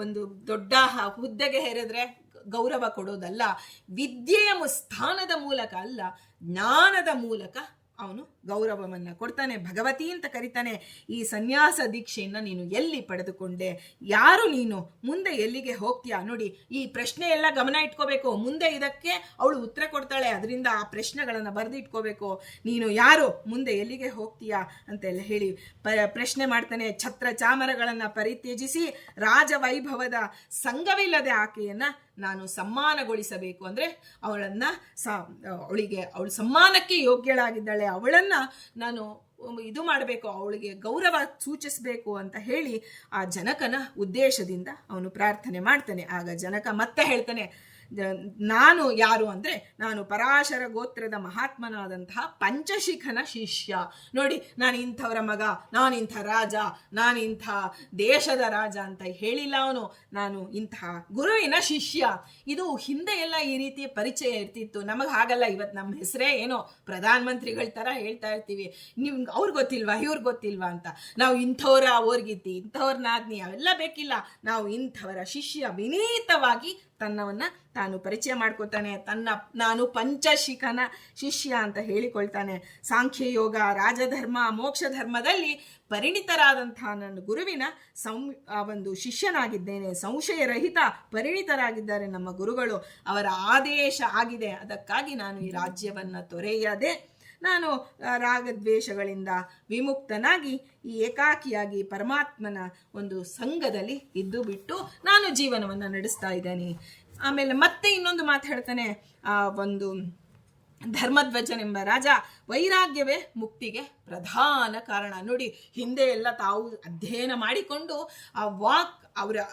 ಒಂದು ದೊಡ್ಡ ಹುದ್ದೆಗೆ ಹೇರಿದ್ರೆ ಗೌರವ ಕೊಡೋದಲ್ಲ, ವಿದ್ಯೆಯ ಸ್ಥಾನದ ಮೂಲಕ ಅಲ್ಲ, ಜ್ಞಾನದ ಮೂಲಕ ಅವನು ಗೌರವವನ್ನು ಕೊಡ್ತಾನೆ. ಭಗವತಿ ಅಂತ ಕರಿತಾನೆ. ಈ ಸನ್ಯಾಸ ದೀಕ್ಷೆಯನ್ನು ನೀನು ಎಲ್ಲಿ ಪಡೆದುಕೊಂಡೆ, ಯಾರು ನೀನು, ಮುಂದೆ ಎಲ್ಲಿಗೆ ಹೋಗ್ತೀಯಾ? ನೋಡಿ, ಈ ಪ್ರಶ್ನೆ ಎಲ್ಲ ಗಮನ ಇಟ್ಕೋಬೇಕು. ಮುಂದೆ ಇದಕ್ಕೆ ಅವಳು ಉತ್ತರ ಕೊಡ್ತಾಳೆ, ಅದರಿಂದ ಆ ಪ್ರಶ್ನೆಗಳನ್ನು ಬರೆದು ಇಟ್ಕೋಬೇಕು. ನೀನು ಯಾರು, ಮುಂದೆ ಎಲ್ಲಿಗೆ ಹೋಗ್ತೀಯಾ ಅಂತೆಲ್ಲ ಹೇಳಿ ಪ್ರಶ್ನೆ ಮಾಡ್ತಾನೆ. ಛತ್ರ ಚಾಮರಗಳನ್ನು ಪರಿತ್ಯಜಿಸಿ ರಾಜವೈಭವದ ಸಂಘವಿಲ್ಲದೆ ಆಕೆಯನ್ನು ನಾನು ಸಮ್ಮಾನಗೊಳಿಸಬೇಕು. ಅಂದರೆ ಅವಳು ಸಮ್ಮಾನಕ್ಕೆ ಯೋಗ್ಯಳಾಗಿದ್ದಾಳೆ, ಅವಳನ್ನು ನಾನು ಇದು ಮಾಡಬೇಕು, ಅವಳಿಗೆ ಗೌರವ ಸೂಚಿಸಬೇಕು ಅಂತ ಹೇಳಿ ಆ ಜನಕನ ಉದ್ದೇಶದಿಂದ ಅವನು ಪ್ರಾರ್ಥನೆ ಮಾಡ್ತಾನೆ. ಆಗ ಜನಕ ಮತ್ತೆ ಹೇಳ್ತಾನೆ, ನಾನು ಯಾರು ಅಂದರೆ ನಾನು ಪರಾಶರ ಗೋತ್ರದ ಮಹಾತ್ಮನಾದಂತಹ ಪಂಚಶಿಖನ ಶಿಷ್ಯ. ನೋಡಿ, ನಾನು ಇಂಥವರ ಮಗ, ನಾನಿಂಥ ರಾಜ, ನಾನಿಂಥ ದೇಶದ ರಾಜ ಅಂತ ಹೇಳಿಲ್ಲ ಅವನು. ನಾನು ಇಂಥ ಗುರುವಿನ ಶಿಷ್ಯ. ಇದು ಹಿಂದೆ ಎಲ್ಲ ಈ ರೀತಿಯ ಪರಿಚಯ ಇರ್ತಿತ್ತು. ನಮಗೆ ಹಾಗಲ್ಲ. ಇವತ್ತು ನಮ್ಮ ಹೆಸರೇ ಏನೋ ಪ್ರಧಾನ ಮಂತ್ರಿಗಳ ಥರ ಹೇಳ್ತಾ ಇರ್ತೀವಿ. ನಿಮ್ಗೆ ಅವ್ರಿಗೆ ಗೊತ್ತಿಲ್ವಾ, ಇವ್ರಿಗೆ ಗೊತ್ತಿಲ್ವಾ ಅಂತ. ನಾವು ಇಂಥವ್ರ ಅವ್ರಿಗಿತ್ತಿ, ಇಂಥವ್ರ ನಾದ್ನಿ ಅವೆಲ್ಲ ಬೇಕಿಲ್ಲ. ನಾವು ಇಂಥವರ ಶಿಷ್ಯ. ವಿನೀತವಾಗಿ ತನ್ನವನ್ನು ತಾನು ಪರಿಚಯ ಮಾಡ್ಕೊತಾನೆ. ನಾನು ಪಂಚಶಿಖನ ಶಿಷ್ಯ ಅಂತ ಹೇಳಿಕೊಳ್ತಾನೆ. ಸಾಂಖ್ಯಯೋಗ, ರಾಜಧರ್ಮ, ಮೋಕ್ಷ ಧರ್ಮದಲ್ಲಿ ಪರಿಣಿತರಾದಂತಹ ನನ್ನ ಗುರುವಿನ ಒಂದು ಶಿಷ್ಯನಾಗಿದ್ದೇನೆ. ಸಂಶಯರಹಿತ ಪರಿಣಿತರಾಗಿದ್ದಾರೆ ನಮ್ಮ ಗುರುಗಳು. ಅವರ ಆದೇಶ ಆಗಿದೆ. ಅದಕ್ಕಾಗಿ ನಾನು ಈ ರಾಜ್ಯವನ್ನು ತೊರೆಯದೆ ನಾನು ರಾಗದ್ವೇಷಗಳಿಂದ ವಿಮುಕ್ತನಾಗಿ ಈ ಏಕಾಕಿಯಾಗಿ ಪರಮಾತ್ಮನ ಒಂದು ಸಂಘದಲ್ಲಿ ಇದ್ದು ಬಿಟ್ಟು ನಾನು ಜೀವನವನ್ನು ನಡೆಸ್ತಾ ಇದ್ದೇನೆ. ಆಮೇಲೆ ಮತ್ತೆ ಇನ್ನೊಂದು ಮಾತು ಹೇಳ್ತಾನೆ. ಒಂದು ಧರ್ಮಧ್ವಜನೆಂಬ ರಾಜ, ವೈರಾಗ್ಯವೇ ಮುಕ್ತಿಗೆ ಪ್ರಧಾನ ಕಾರಣ. ನೋಡಿ, ಹಿಂದೆ ಎಲ್ಲ ತಾವು ಅಧ್ಯಯನ ಮಾಡಿಕೊಂಡು ಆ ವಾಕ್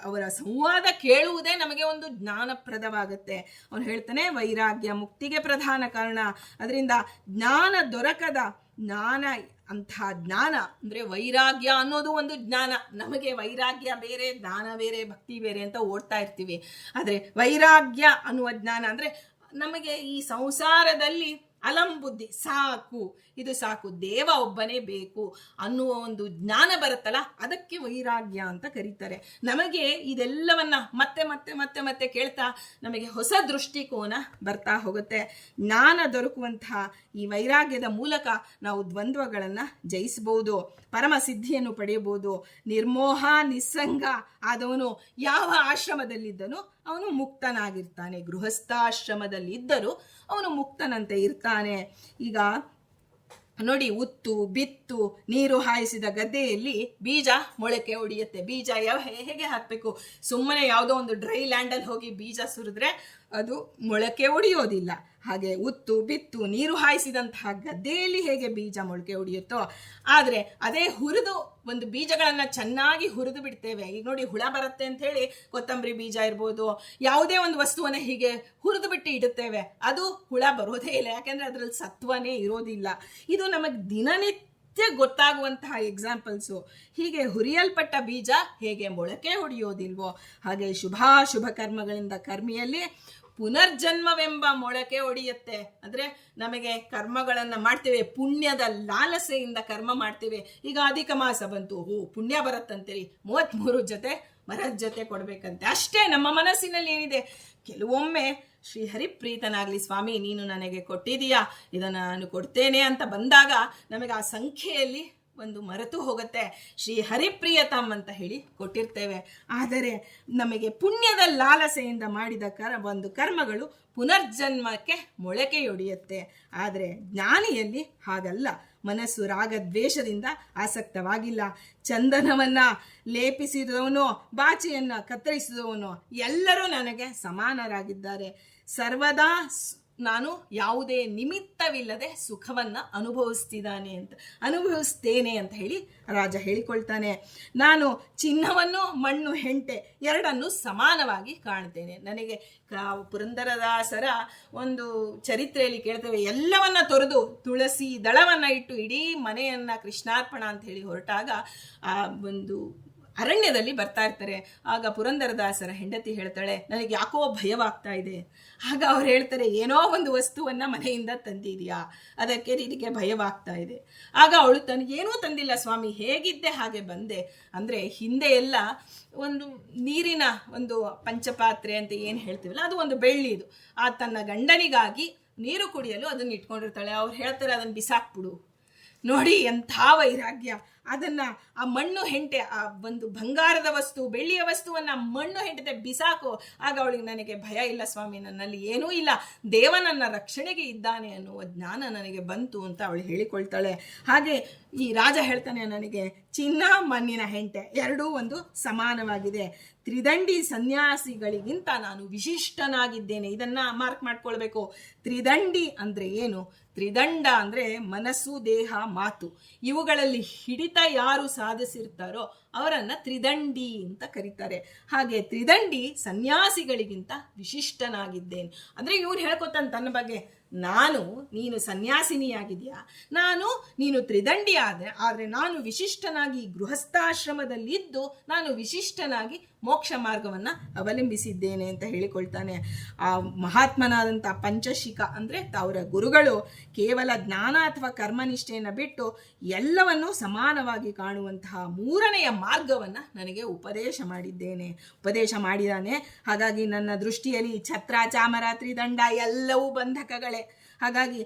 ಅವರ ಸಂವಾದ ಕೇಳುವುದೇ ನಮಗೆ ಒಂದು ಜ್ಞಾನಪ್ರದವಾಗುತ್ತೆ. ಅವನು ಹೇಳ್ತಾನೆ, ವೈರಾಗ್ಯ ಮುಕ್ತಿಗೆ ಪ್ರಧಾನ ಕಾರಣ. ಅದರಿಂದ ಜ್ಞಾನ ದೊರಕದ ಜ್ಞಾನ, ಅಂಥ ಜ್ಞಾನ ಅಂದರೆ ವೈರಾಗ್ಯ ಅನ್ನೋದು ಒಂದು ಜ್ಞಾನ. ನಮಗೆ ವೈರಾಗ್ಯ ಬೇರೆ, ಜ್ಞಾನ ಬೇರೆ, ಭಕ್ತಿ ಬೇರೆ ಅಂತ ಓಡ್ತಾ ಇರ್ತೀವಿ. ಆದರೆ ವೈರಾಗ್ಯ ಅನ್ನುವ ಜ್ಞಾನ ಅಂದರೆ ನಮಗೆ ಈ ಸಂಸಾರದಲ್ಲಿ ಅಲಂಬುದ್ಧಿ ಸಾಕು, ಇದು ಸಾಕು, ದೇವ ಒಬ್ಬನೇ ಬೇಕು ಅನ್ನುವ ಒಂದು ಜ್ಞಾನ ಬರುತ್ತಲ್ಲ, ಅದಕ್ಕೆ ವೈರಾಗ್ಯ ಅಂತ ಕರೀತಾರೆ. ನಮಗೆ ಇದೆಲ್ಲವನ್ನ ಮತ್ತೆ ಮತ್ತೆ ಮತ್ತೆ ಮತ್ತೆ ಕೇಳ್ತಾ ನಮಗೆ ಹೊಸ ದೃಷ್ಟಿಕೋನ ಬರ್ತಾ ಹೋಗುತ್ತೆ. ಜ್ಞಾನ ದೊರಕುವಂತಹ ಈ ವೈರಾಗ್ಯದ ಮೂಲಕ ನಾವು ದ್ವಂದ್ವಗಳನ್ನು ಜಯಿಸಬಹುದು, ಪರಮ ಸಿದ್ಧಿಯನ್ನು ಪಡೆಯಬಹುದು. ನಿರ್ಮೋಹ ನಿಸ್ಸಂಗ ಆದವನು ಯಾವ ಆಶ್ರಮದಲ್ಲಿದ್ದನೋ ಅವನು ಮುಕ್ತನಾಗಿರ್ತಾನೆ. ಗೃಹಸ್ಥಾಶ್ರಮದಲ್ಲಿದ್ದರೂ ಅವನು ಮುಕ್ತನಂತೆ ಇರ್ತಾನೆ. ಈಗ ನೋಡಿ, ಉತ್ತು ಬಿತ್ತು ನೀರು ಹಾಯಿಸಿದ ಗದ್ದೆಯಲ್ಲಿ ಬೀಜ ಮೊಳಕೆ ಹೊಡೆಯುತ್ತೆ. ಬೀಜ ಹೇಗೆ ಹಾಕಬೇಕು? ಸುಮ್ಮನೆ ಯಾವುದೋ ಒಂದು ಡ್ರೈ ಲ್ಯಾಂಡಲ್ಲಿ ಹೋಗಿ ಬೀಜ ಸುರಿದ್ರೆ ಅದು ಮೊಳಕೆ ಹೊಡೆಯೋದಿಲ್ಲ. ಹಾಗೆ ಉತ್ತು ಬಿತ್ತು ನೀರು ಹಾಯಿಸಿದಂತಹ ಗದ್ದೆಯಲ್ಲಿ ಹೇಗೆ ಬೀಜ ಮೊಳಕೆ ಹೊಡೆಯುತ್ತೋ, ಆದರೆ ಅದೇ ಹುರಿದು ಒಂದು ಬೀಜಗಳನ್ನು ಚೆನ್ನಾಗಿ ಹುರಿದು ಬಿಡ್ತೇವೆ. ಈಗ ನೋಡಿ, ಹುಳ ಬರುತ್ತೆ ಅಂತ ಹೇಳಿ ಕೊತ್ತಂಬರಿ ಬೀಜ ಇರ್ಬೋದು, ಯಾವುದೇ ಒಂದು ವಸ್ತುವನ್ನ ಹೀಗೆ ಹುರಿದು ಬಿಟ್ಟು ಇಡುತ್ತೇವೆ, ಅದು ಹುಳ ಬರೋದೇ ಇಲ್ಲ. ಯಾಕೆಂದ್ರೆ ಅದರಲ್ಲಿ ಸತ್ವನೇ ಇರೋದಿಲ್ಲ. ಇದು ನಮಗೆ ದಿನನಿತ್ಯ ಗೊತ್ತಾಗುವಂತಹ ಎಕ್ಸಾಂಪಲ್ಸು. ಹೀಗೆ ಹುರಿಯಲ್ಪಟ್ಟ ಬೀಜ ಹೇಗೆ ಮೊಳಕೆ ಹೊಡೆಯೋದಿಲ್ವೋ, ಹಾಗೆ ಶುಭಾಶುಭ ಕರ್ಮಗಳಿಂದ ಕರ್ಮಿಯಲ್ಲಿ ಪುನರ್ಜನ್ಮವೆಂಬ ಮೊಳಕೆ ಹೊಡೆಯುತ್ತೆ. ಅಂದರೆ ನಮಗೆ ಕರ್ಮಗಳನ್ನು ಮಾಡ್ತೇವೆ, ಪುಣ್ಯದ ಲಾಲಸೆಯಿಂದ ಕರ್ಮ ಮಾಡ್ತೇವೆ. ಈಗ ಅಧಿಕ ಮಾಸ ಬಂತು, ಪುಣ್ಯ ಬರುತ್ತಂತೇಳಿ 33 ಜೊತೆ ಮರದ ಜೊತೆ ಕೊಡ್ಬೇಕಂತೆ. ಅಷ್ಟೇ ನಮ್ಮ ಮನಸ್ಸಿನಲ್ಲಿ ಏನಿದೆ. ಕೆಲವೊಮ್ಮೆ ಶ್ರೀ ಹರಿಪ್ರೀತನಾಗ್ಲಿ ಸ್ವಾಮಿ, ನೀನು ನನಗೆ ಕೊಟ್ಟಿದೀಯಾ, ಇದನ್ನು ನಾನು ಕೊಡ್ತೇನೆ ಅಂತ ಬಂದಾಗ ನಮಗೆ ಆ ಸಂಖ್ಯೆಯಲ್ಲಿ ಒಂದು ಮರೆತು ಹೋಗುತ್ತೆ. ಶ್ರೀ ಹರಿಪ್ರಿಯತಮ್ ಅಂತ ಹೇಳಿ ಕೊಟ್ಟಿರ್ತೇವೆ. ಆದರೆ ನಮಗೆ ಪುಣ್ಯದ ಲಾಲಸೆಯಿಂದ ಮಾಡಿದ ಒಂದು ಕರ್ಮಗಳು ಪುನರ್ಜನ್ಮಕ್ಕೆ ಮೊಳಕೆಯೊಡೆಯುತ್ತೆ. ಆದರೆ ಜ್ಞಾನಿಯಲ್ಲಿ ಹಾಗಲ್ಲ. ಮನಸ್ಸು ರಾಗದ್ವೇಷದಿಂದ ಆಸಕ್ತವಾಗಿಲ್ಲ. ಚಂದನವನ್ನ ಲೇಪಿಸಿದವನು, ಬಾಚಿಯನ್ನು ಕತ್ತರಿಸಿದವನು ಎಲ್ಲರೂ ನನಗೆ ಸಮಾನರಾಗಿದ್ದಾರೆ. ಸರ್ವದಾ ನಾನು ಯಾವುದೇ ನಿಮಿತ್ತವಿಲ್ಲದೆ ಸುಖವನ್ನು ಅನುಭವಿಸ್ತೇನೆ ಅಂತ ಹೇಳಿ ರಾಜ ಹೇಳಿಕೊಳ್ತಾನೆ. ನಾನು ಚಿನ್ನವನ್ನು ಮಣ್ಣು ಹೆಂಟೆ ಎರಡನ್ನು ಸಮಾನವಾಗಿ ಕಾಣ್ತೇನೆ. ನನಗೆ ಪುರಂದರದಾಸರ ಒಂದು ಚರಿತ್ರೆಯಲ್ಲಿ ಕೇಳ್ತೇವೆ, ಎಲ್ಲವನ್ನ ತೊರೆದು ತುಳಸಿ ದಳವನ್ನು ಇಟ್ಟು ಇಡೀ ಮನೆಯನ್ನ ಕೃಷ್ಣಾರ್ಪಣ ಅಂತ ಹೇಳಿ ಹೊರಟಾಗ ಆ ಒಂದು ಅರಣ್ಯದಲ್ಲಿ ಬರ್ತಾ ಇರ್ತಾರೆ. ಆಗ ಪುರಂದರದಾಸರ ಹೆಂಡತಿ ಹೇಳ್ತಾಳೆ, ನನಗೆ ಯಾಕೋ ಭಯವಾಗ್ತಾ ಇದೆ. ಆಗ ಅವ್ರು ಹೇಳ್ತಾರೆ, ಏನೋ ಒಂದು ವಸ್ತುವನ್ನ ಮನೆಯಿಂದ ತಂದಿದೆಯಾ, ಅದಕ್ಕೆ ನಿನಗೆ ಭಯವಾಗ್ತಾ ಇದೆ. ಆಗ ಅವಳು ಏನೂ ತಂದಿಲ್ಲ ಸ್ವಾಮಿ, ಹೇಗಿದ್ದೆ ಹಾಗೆ ಬಂದೆ. ಅಂದರೆ ಹಿಂದೆ ಎಲ್ಲ ಒಂದು ನೀರಿನ ಒಂದು ಪಂಚಪಾತ್ರೆ ಅಂತ ಏನು ಹೇಳ್ತೀವಲ್ಲ, ಅದು ಒಂದು ಬೆಳ್ಳಿದು. ಆ ತನ್ನ ಗಂಡನಿಗಾಗಿ ನೀರು ಕುಡಿಯಲು ಅದನ್ನ ಇಟ್ಕೊಂಡಿರ್ತಾಳೆ. ಅವ್ರು ಹೇಳ್ತಾರೆ, ಅದನ್ನು ಬಿಸಾಕ್ಬಿಡು. ನೋಡಿ ಎಂಥ ವೈರಾಗ್ಯ. ಅದನ್ನ ಆ ಮಣ್ಣು ಹೆಂಟೆ, ಆ ಒಂದು ಬಂಗಾರದ ವಸ್ತು ಬೆಳ್ಳಿಯ ವಸ್ತುವನ್ನ ಮಣ್ಣು ಹೆಂಟೆ ಬಿಸಾಕು. ಆಗ ಅವಳಿಗೆ ನನಗೆ ಭಯ ಇಲ್ಲ ಸ್ವಾಮಿ, ನನ್ನಲ್ಲಿ ಏನೂ ಇಲ್ಲ, ದೇವ ನನ್ನ ರಕ್ಷಣೆಗೆ ಇದ್ದಾನೆ ಅನ್ನುವ ಜ್ಞಾನ ನನಗೆ ಬಂತು ಅಂತ ಅವಳು ಹೇಳಿಕೊಳ್ತಾಳೆ. ಹಾಗೆ ಈ ರಾಜ ಹೇಳ್ತಾನೆ, ನನಗೆ ಚಿನ್ನ ಮಣ್ಣಿನ ಹೆಂಟೆ ಎರಡೂ ಒಂದು ಸಮಾನವಾಗಿದೆ, ತ್ರಿದಂಡಿ ಸನ್ಯಾಸಿಗಳಿಗಿಂತ ನಾನು ವಿಶಿಷ್ಟನಾಗಿದ್ದೇನೆ. ಇದನ್ನ ಮಾರ್ಕ್ ಮಾಡ್ಕೊಳ್ಬೇಕು. ತ್ರಿದಂಡಿ ಅಂದ್ರೆ ಏನು? ತ್ರಿದಂಡ ಅಂದ್ರೆ ಮನಸ್ಸು, ದೇಹ, ಮಾತು, ಇವುಗಳಲ್ಲಿ ಹಿಡಿತ ಯಾರು ಸಾಧಿಸಿರ್ತಾರೋ ಅವರನ್ನ ತ್ರಿದಂಡಿ ಅಂತ ಕರೀತಾರೆ. ಹಾಗೆ ತ್ರಿದಂಡಿ ಸನ್ಯಾಸಿಗಳಿಗಿಂತ ವಿಶಿಷ್ಟನಾಗಿದ್ದೇನೆ ಅಂದ್ರೆ ಇವ್ರು ಹೇಳ್ಕೊತಾನೆ ತನ್ನ ಬಗ್ಗೆ, ನೀನು ಸನ್ಯಾಸಿನಿಯಾಗಿದೆಯಾ, ನೀನು ತ್ರಿದಂಡಿ ಆದ್ರೆ ನಾನು ವಿಶಿಷ್ಟನಾಗಿ ಗೃಹಸ್ಥಾಶ್ರಮದಲ್ಲಿದ್ದು ನಾನು ವಿಶಿಷ್ಟನಾಗಿ ಮೋಕ್ಷ ಮಾರ್ಗವನ್ನ ಅವಲಂಬಿಸಿದ್ದೇನೆ ಅಂತ ಹೇಳಿಕೊಳ್ತಾನೆ. ಆ ಮಹಾತ್ಮನಾದಂಥ ಪಂಚಶಿಖ ಅಂದ್ರೆ ಅವರ ಗುರುಗಳು ಕೇವಲ ಜ್ಞಾನ ಅಥವಾ ಕರ್ಮನಿಷ್ಠೆಯನ್ನು ಬಿಟ್ಟು ಎಲ್ಲವನ್ನೂ ಸಮಾನವಾಗಿ ಕಾಣುವಂತಹ ಮೂರನೆಯ ಮಾರ್ಗವನ್ನ ನನಗೆ ಉಪದೇಶ ಮಾಡಿದ್ದಾನೆ. ಹಾಗಾಗಿ ನನ್ನ ದೃಷ್ಟಿಯಲ್ಲಿ ಛತ್ರ, ಚಾಮರ, ತ್ರಿದಂಡ ಎಲ್ಲವೂ ಬಂಧಕಗಳೇ. ಹಾಗಾಗಿ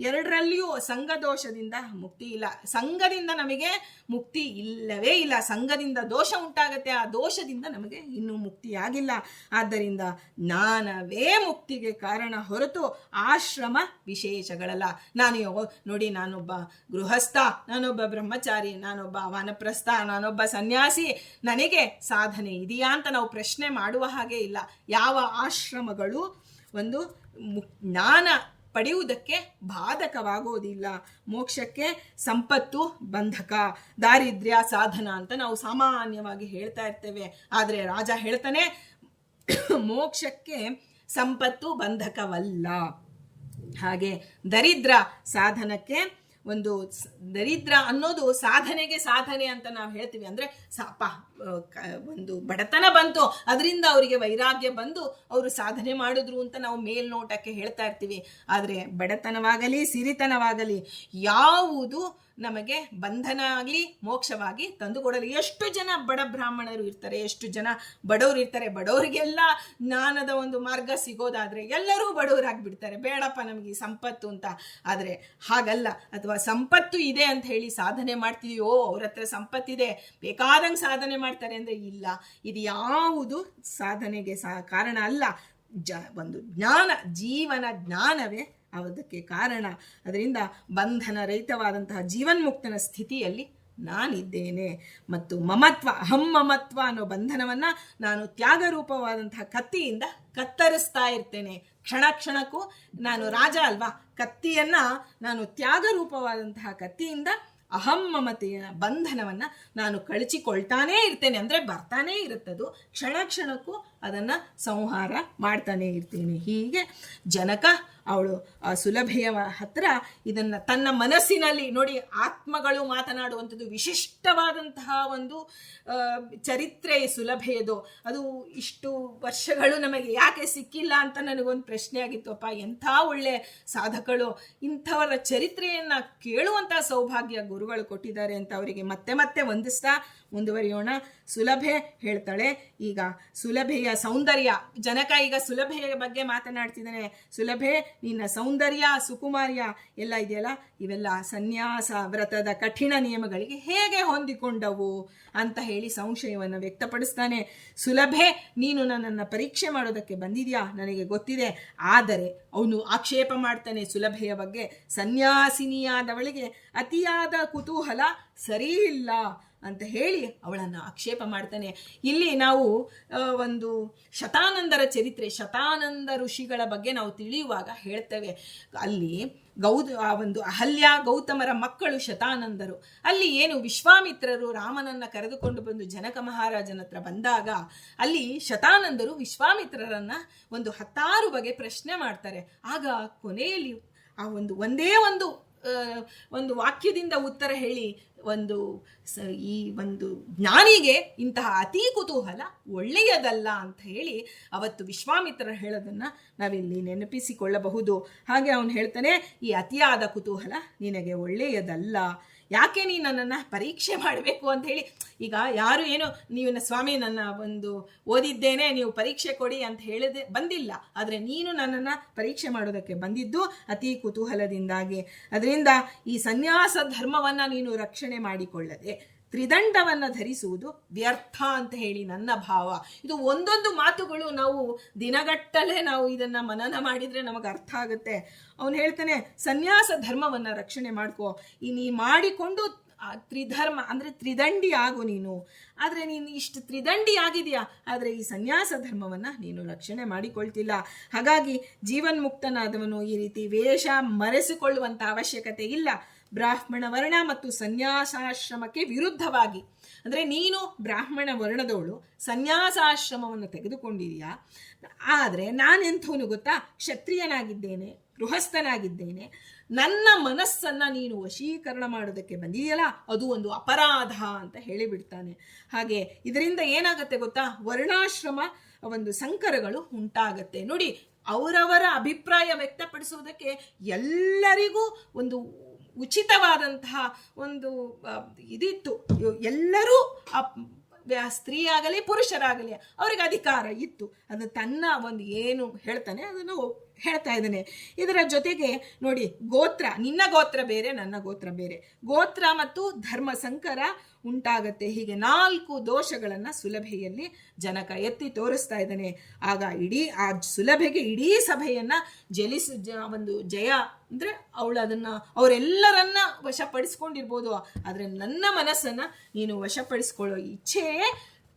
ಎರಡರಲ್ಲಿಯೂ ಸಂಘದೋಷದಿಂದ ಮುಕ್ತಿ ಇಲ್ಲ. ಸಂಘದಿಂದ ನಮಗೆ ಮುಕ್ತಿ ಇಲ್ಲವೇ ಇಲ್ಲ. ಸಂಘದಿಂದ ದೋಷ ಉಂಟಾಗತ್ತೆ, ಆ ದೋಷದಿಂದ ನಮಗೆ ಇನ್ನೂ ಮುಕ್ತಿಯಾಗಿಲ್ಲ. ಆದ್ದರಿಂದ ಜ್ಞಾನವೇ ಮುಕ್ತಿಗೆ ಕಾರಣ ಹೊರತು ಆಶ್ರಮ ವಿಶೇಷಗಳಲ್ಲ. ನಾನೊಬ್ಬ ಗೃಹಸ್ಥ, ನಾನೊಬ್ಬ ಬ್ರಹ್ಮಚಾರಿ, ನಾನೊಬ್ಬ ವಾನಪ್ರಸ್ಥ, ನಾನೊಬ್ಬ ಸನ್ಯಾಸಿ, ನನಗೆ ಸಾಧನೆ ಇದೆಯಾ ಅಂತ ನಾವು ಪ್ರಶ್ನೆ ಮಾಡುವ ಹಾಗೆ ಇಲ್ಲ. ಯಾವ ಆಶ್ರಮಗಳು ಒಂದು ಜ್ಞಾನ ಪಡೆಯುವುದಕ್ಕೆ ಬಾಧಕವಾಗೋದಿಲ್ಲ. ಮೋಕ್ಷಕ್ಕೆ ಸಂಪತ್ತು ಬಂಧಕ, ದಾರಿದ್ರ್ಯ ಸಾಧನ ಅಂತ ನಾವು ಸಾಮಾನ್ಯವಾಗಿ ಹೇಳ್ತಾ ಇರ್ತೇವೆ. ಆದರೆ ರಾಜ ಹೇಳ್ತಾನೆ, ಮೋಕ್ಷಕ್ಕೆ ಸಂಪತ್ತು ಬಂಧಕವಲ್ಲ. ಹಾಗೆ ದರಿದ್ರ ಅನ್ನೋದು ಸಾಧನೆಗೆ ಸಾಧನೆ ಅಂತ ನಾವು ಹೇಳ್ತೀವಿ. ಅಂದ್ರೆ ಒಂದು ಬಡತನ ಬಂತು, ಅದರಿಂದ ಅವರಿಗೆ ವೈರಾಗ್ಯ ಬಂದು ಅವರು ಸಾಧನೆ ಮಾಡಿದ್ರು ಅಂತ ನಾವು ಮೇಲ್ನೋಟಕ್ಕೆ ಹೇಳ್ತಾ ಇರ್ತೀವಿ. ಆದ್ರೆ ಬಡತನವಾಗಲಿ ಸಿರಿತನವಾಗಲಿ ಯಾವುದು ನಮಗೆ ಬಂಧನ ಆಗಲಿ ಮೋಕ್ಷವಾಗಿ ತಂದುಕೊಡಲಿ. ಎಷ್ಟು ಜನ ಬಡ ಬ್ರಾಹ್ಮಣರು ಇರ್ತಾರೆ, ಎಷ್ಟು ಜನ ಬಡವರು ಇರ್ತಾರೆ. ಬಡವರಿಗೆಲ್ಲ ಜ್ಞಾನದ ಒಂದು ಮಾರ್ಗ ಸಿಗೋದಾದ್ರೆ ಎಲ್ಲರೂ ಬಡವರಾಗ್ಬಿಡ್ತಾರೆ, ಬೇಡಪ್ಪ ನಮಗೆ ಸಂಪತ್ತು ಅಂತ. ಆದರೆ ಹಾಗಲ್ಲ. ಅಥವಾ ಸಂಪತ್ತು ಇದೆ ಅಂತ ಹೇಳಿ ಸಾಧನೆ ಮಾಡ್ತೀವೋ, ಅವ್ರ ಹತ್ರ ಸಂಪತ್ತಿದೆ ಬೇಕಾದಂಗೆ ಸಾಧನೆ ಮಾಡ್ತಾರೆ ಅಂದ್ರೆ ಇಲ್ಲ. ಇದು ಯಾವುದು ಸಾಧನೆಗೆ ಕಾರಣ ಅಲ್ಲ. ಒಂದು ಜ್ಞಾನ, ಜೀವನ ಜ್ಞಾನವೇ ಅದಕ್ಕೆ ಕಾರಣ. ಅದರಿಂದ ಬಂಧನ ರಹಿತವಾದಂತಹ ಜೀವನ್ಮುಕ್ತನ ಸ್ಥಿತಿಯಲ್ಲಿ ನಾನಿದ್ದೇನೆ. ಮತ್ತು ಮಮತ್ವ, ಅಹಂ ಮಮತ್ವ ಅನ್ನೋ ಬಂಧನವನ್ನ ನಾನು ತ್ಯಾಗ ರೂಪವಾದಂತಹ ಕತ್ತಿಯಿಂದ ಕತ್ತರಿಸ್ತಾ ಇರ್ತೇನೆ. ಕ್ಷಣ ಕ್ಷಣಕ್ಕೂ ನಾನು ರಾಜ ಅಲ್ವಾ, ಕತ್ತಿಯನ್ನ ನಾನು ತ್ಯಾಗ ರೂಪವಾದಂತಹ ಕತ್ತಿಯಿಂದ ಅಹಂ ಮಮತೆಯ ಬಂಧನವನ್ನ ನಾನು ಕಳಚಿಕೊಳ್ತಾನೇ ಇರ್ತೇನೆ. ಅಂದ್ರೆ ಬರ್ತಾನೇ ಇರುತ್ತದು, ಕ್ಷಣ ಕ್ಷಣಕ್ಕೂ ಅದನ್ನ ಸಂಹಾರ ಮಾಡ್ತಾನೆ ಇರ್ತೇನೆ. ಹೀಗೆ ಜನಕ ಅವಳು ಆ ಸುಲಭೆಯ ಹತ್ರ ಇದನ್ನ ತನ್ನ ಮನಸ್ಸಿನಲ್ಲಿ ನೋಡಿ, ಆತ್ಮಗಳು ಮಾತನಾಡುವಂಥದ್ದು ವಿಶಿಷ್ಟವಾದಂತಹ ಒಂದು ಚರಿತ್ರೆ ಸುಲಭೆಯದು. ಅದು ಇಷ್ಟು ವರ್ಷಗಳು ನಮಗೆ ಯಾಕೆ ಸಿಕ್ಕಿಲ್ಲ ಅಂತ ನನಗೊಂದು ಪ್ರಶ್ನೆ ಆಗಿತ್ತಪ್ಪ. ಎಂಥ ಒಳ್ಳೆ ಸಾಧಕಗಳು, ಇಂಥವರ ಚರಿತ್ರೆಯನ್ನ ಕೇಳುವಂತಹ ಸೌಭಾಗ್ಯ ಗುರುಗಳು ಕೊಟ್ಟಿದ್ದಾರೆ ಅಂತ ಅವರಿಗೆ ಮತ್ತೆ ಮತ್ತೆ ವಂದಿಸ್ತಾ ಮುಂದುವರಿಯೋಣ. ಸುಲಭೆ ಹೇಳ್ತಾಳೆ ಈಗ ಸುಲಭೆಯ ಸೌಂದರ್ಯ. ಜನಕ ಈಗ ಸುಲಭೆಯ ಬಗ್ಗೆ ಮಾತನಾಡ್ತಿದ್ದಾನೆ. ಸುಲಭೆ, ನಿನ್ನ ಸೌಂದರ್ಯ, ಸುಕುಮಾರ್ಯ ಎಲ್ಲ ಇದೆಯಲ್ಲ, ಇವೆಲ್ಲ ಸನ್ಯಾಸ ವ್ರತದ ಕಠಿಣ ನಿಯಮಗಳಿಗೆ ಹೇಗೆ ಹೊಂದಿಕೊಂಡವು ಅಂತ ಹೇಳಿ ಸಂಶಯವನ್ನು ವ್ಯಕ್ತಪಡಿಸ್ತಾನೆ. ಸುಲಭೆ, ನೀನು ನನ್ನನ್ನು ಪರೀಕ್ಷೆ ಮಾಡೋದಕ್ಕೆ ಬಂದಿದ್ಯಾ, ನನಗೆ ಗೊತ್ತಿದೆ. ಆದರೆ ಅವನು ಆಕ್ಷೇಪ ಮಾಡ್ತಾನೆ ಸುಲಭೆಯ ಬಗ್ಗೆ. ಸನ್ಯಾಸಿನಿಯಾದವಳಿಗೆ ಅತಿಯಾದ ಕುತೂಹಲ ಸರಿ ಇಲ್ಲ ಅಂತ ಹೇಳಿ ಅವಳನ್ನು ಆಕ್ಷೇಪ ಮಾಡ್ತಾನೆ. ಇಲ್ಲಿ ನಾವು ಒಂದು ಶತಾನಂದರ ಚರಿತ್ರೆ, ಶತಾನಂದ ಋಷಿಗಳ ಬಗ್ಗೆ ನಾವು ತಿಳಿಯುವಾಗ ಹೇಳ್ತೇವೆ. ಅಲ್ಲಿ ಒಂದು ಅಹಲ್ಯ ಗೌತಮರ ಮಕ್ಕಳು ಶತಾನಂದರು. ಅಲ್ಲಿ ಏನು ವಿಶ್ವಾಮಿತ್ರರು ರಾಮನನ್ನ ಕರೆದುಕೊಂಡು ಬಂದು ಜನಕ ಮಹಾರಾಜನ ಹತ್ರ ಬಂದಾಗ ಅಲ್ಲಿ ಶತಾನಂದರು ವಿಶ್ವಾಮಿತ್ರರನ್ನ ಒಂದು 10 ಬಗೆ ಪ್ರಶ್ನೆ ಮಾಡ್ತಾರೆ. ಆಗ ಕೊನೆಯಲ್ಲಿ ಆ ಒಂದೇ ಒಂದು ವಾಕ್ಯದಿಂದ ಉತ್ತರ ಹೇಳಿ, ಈ ಒಂದು ಜ್ಞಾನಿಗೆ ಇಂತಹ ಅತಿ ಕುತೂಹಲ ಒಳ್ಳೆಯದಲ್ಲ ಅಂತ ಹೇಳಿ ಅವತ್ತು ವಿಶ್ವಾಮಿತ್ರ ಹೇಳೋದನ್ನ ನಾವಿಲ್ಲಿ ನೆನಪಿಸಿಕೊಳ್ಳಬಹುದು. ಹಾಗೆ ಅವನು ಹೇಳ್ತಾನೆ, ಈ ಅತಿಯಾದ ಕುತೂಹಲ ನಿನಗೆ ಒಳ್ಳೆಯದಲ್ಲ. ಯಾಕೆ ನೀ ನನ್ನನ್ನು ಪರೀಕ್ಷೆ ಮಾಡಬೇಕು ಅಂತ ಹೇಳಿ. ಈಗ ಯಾರು ಏನೋ ನೀವು ಸ್ವಾಮಿ ನನ್ನ ಒಂದು ಓದಿದ್ದೇನೆ, ನೀವು ಪರೀಕ್ಷೆ ಕೊಡಿ ಅಂತ ಹೇಳಿದೆ ಬಂದಿಲ್ಲ. ಆದರೆ ನೀನು ನನ್ನನ್ನು ಪರೀಕ್ಷೆ ಮಾಡೋದಕ್ಕೆ ಬಂದಿದ್ದು ಅತಿ ಕುತೂಹಲದಿಂದಾಗಿ. ಅದರಿಂದ ಈ ಸನ್ಯಾಸ ಧರ್ಮವನ್ನು ನೀನು ರಕ್ಷಣೆ ಮಾಡಿಕೊಳ್ಳದೆ ತ್ರಿದಂಡವನ್ನು ಧರಿಸುವುದು ವ್ಯರ್ಥ ಅಂತ ಹೇಳಿ ನನ್ನ ಭಾವ. ಇದು ಒಂದೊಂದು ಮಾತುಗಳು ನಾವು ದಿನಗಟ್ಟಲೆ ನಾವು ಇದನ್ನು ಮನನ ಮಾಡಿದರೆ ನಮಗೆ ಅರ್ಥ ಆಗುತ್ತೆ. ಅವನು ಹೇಳ್ತಾನೆ, ಸನ್ಯಾಸ ಧರ್ಮವನ್ನು ರಕ್ಷಣೆ ಮಾಡ್ಕೋ, ನೀ ಮಾಡಿಕೊಂಡು ತ್ರಿಧರ್ಮ ಅಂದರೆ ತ್ರಿದಂಡಿ ಆಗು ನೀನು. ಆದರೆ ನೀನು ಇಷ್ಟು ತ್ರಿದಂಡಿ ಆಗಿದೆಯಾ, ಆದರೆ ಈ ಸನ್ಯಾಸ ಧರ್ಮವನ್ನು ನೀನು ರಕ್ಷಣೆ ಮಾಡಿಕೊಳ್ತಿಲ್ಲ. ಹಾಗಾಗಿ ಜೀವನ್ಮುಕ್ತನಾದವನು ಈ ರೀತಿ ವೇಷ ಮರೆಸಿಕೊಳ್ಳುವಂಥ ಅವಶ್ಯಕತೆ ಇಲ್ಲ. ಬ್ರಾಹ್ಮಣ ವರ್ಣ ಮತ್ತು ಸನ್ಯಾಸಾಶ್ರಮಕ್ಕೆ ವಿರುದ್ಧವಾಗಿ, ಅಂದರೆ ನೀನು ಬ್ರಾಹ್ಮಣ ವರ್ಣದವಳು ಸನ್ಯಾಸಾಶ್ರಮವನ್ನು ತೆಗೆದುಕೊಂಡಿದೆಯಾ, ಆದರೆ ನಾನೆಂಥವನು ಗೊತ್ತಾ, ಕ್ಷತ್ರಿಯನಾಗಿದ್ದೇನೆ, ಗೃಹಸ್ಥನಾಗಿದ್ದೇನೆ, ನನ್ನ ಮನಸ್ಸನ್ನು ನೀನು ವಶೀಕರಣ ಮಾಡೋದಕ್ಕೆ ಬಂದಿದೆಯಲ್ಲ, ಅದು ಒಂದು ಅಪರಾಧ ಅಂತ ಹೇಳಿಬಿಡ್ತಾನೆ. ಹಾಗೆ ಇದರಿಂದ ಏನಾಗುತ್ತೆ ಗೊತ್ತಾ, ವರ್ಣಾಶ್ರಮ ಒಂದು ಸಂಕರಗಳು ಉಂಟಾಗತ್ತೆ. ನೋಡಿ, ಅವರವರ ಅಭಿಪ್ರಾಯ ವ್ಯಕ್ತಪಡಿಸುವುದಕ್ಕೆ ಎಲ್ಲರಿಗೂ ಒಂದು ಉಚಿತವಾದಂತಹ ಒಂದು ಇದಿತ್ತು. ಎಲ್ಲರೂ ಸ್ತ್ರೀ ಆಗಲಿ ಪುರುಷರಾಗಲಿ ಅವರಿಗೆ ಅಧಿಕಾರ ಇತ್ತು. ಅದು ತನ್ನ ಒಂದು ಏನು ಹೇಳ್ತಾನೆ ಅದನ್ನು ಹೇಳ್ತಾ ಇದ್ದಾನೆ. ಇದರ ಜೊತೆಗೆ ನೋಡಿ, ಗೋತ್ರ, ನಿನ್ನ ಗೋತ್ರ ಬೇರೆ, ನನ್ನ ಗೋತ್ರ ಬೇರೆ, ಗೋತ್ರ ಮತ್ತು ಧರ್ಮ ಸಂಕರ ಉಂಟಾಗತ್ತೆ. ಹೀಗೆ 4 ದೋಷಗಳನ್ನು ಸುಲಭೆಯಲ್ಲಿ ಜನಕ ಎತ್ತಿ ತೋರಿಸ್ತಾ ಇದ್ದಾನೆ. ಆಗ ಆ ಸುಲಭೆಗೆ ಇಡೀ ಸಭೆಯನ್ನು ಒಂದು ಜಯ ಅಂದರೆ ಅವರೆಲ್ಲರನ್ನ ವಶಪಡಿಸ್ಕೊಂಡಿರ್ಬೋದು, ಆದರೆ ನನ್ನ ಮನಸ್ಸನ್ನು ನೀನು ವಶಪಡಿಸ್ಕೊಳ್ಳೋ ಇಚ್ಛೆಯೇ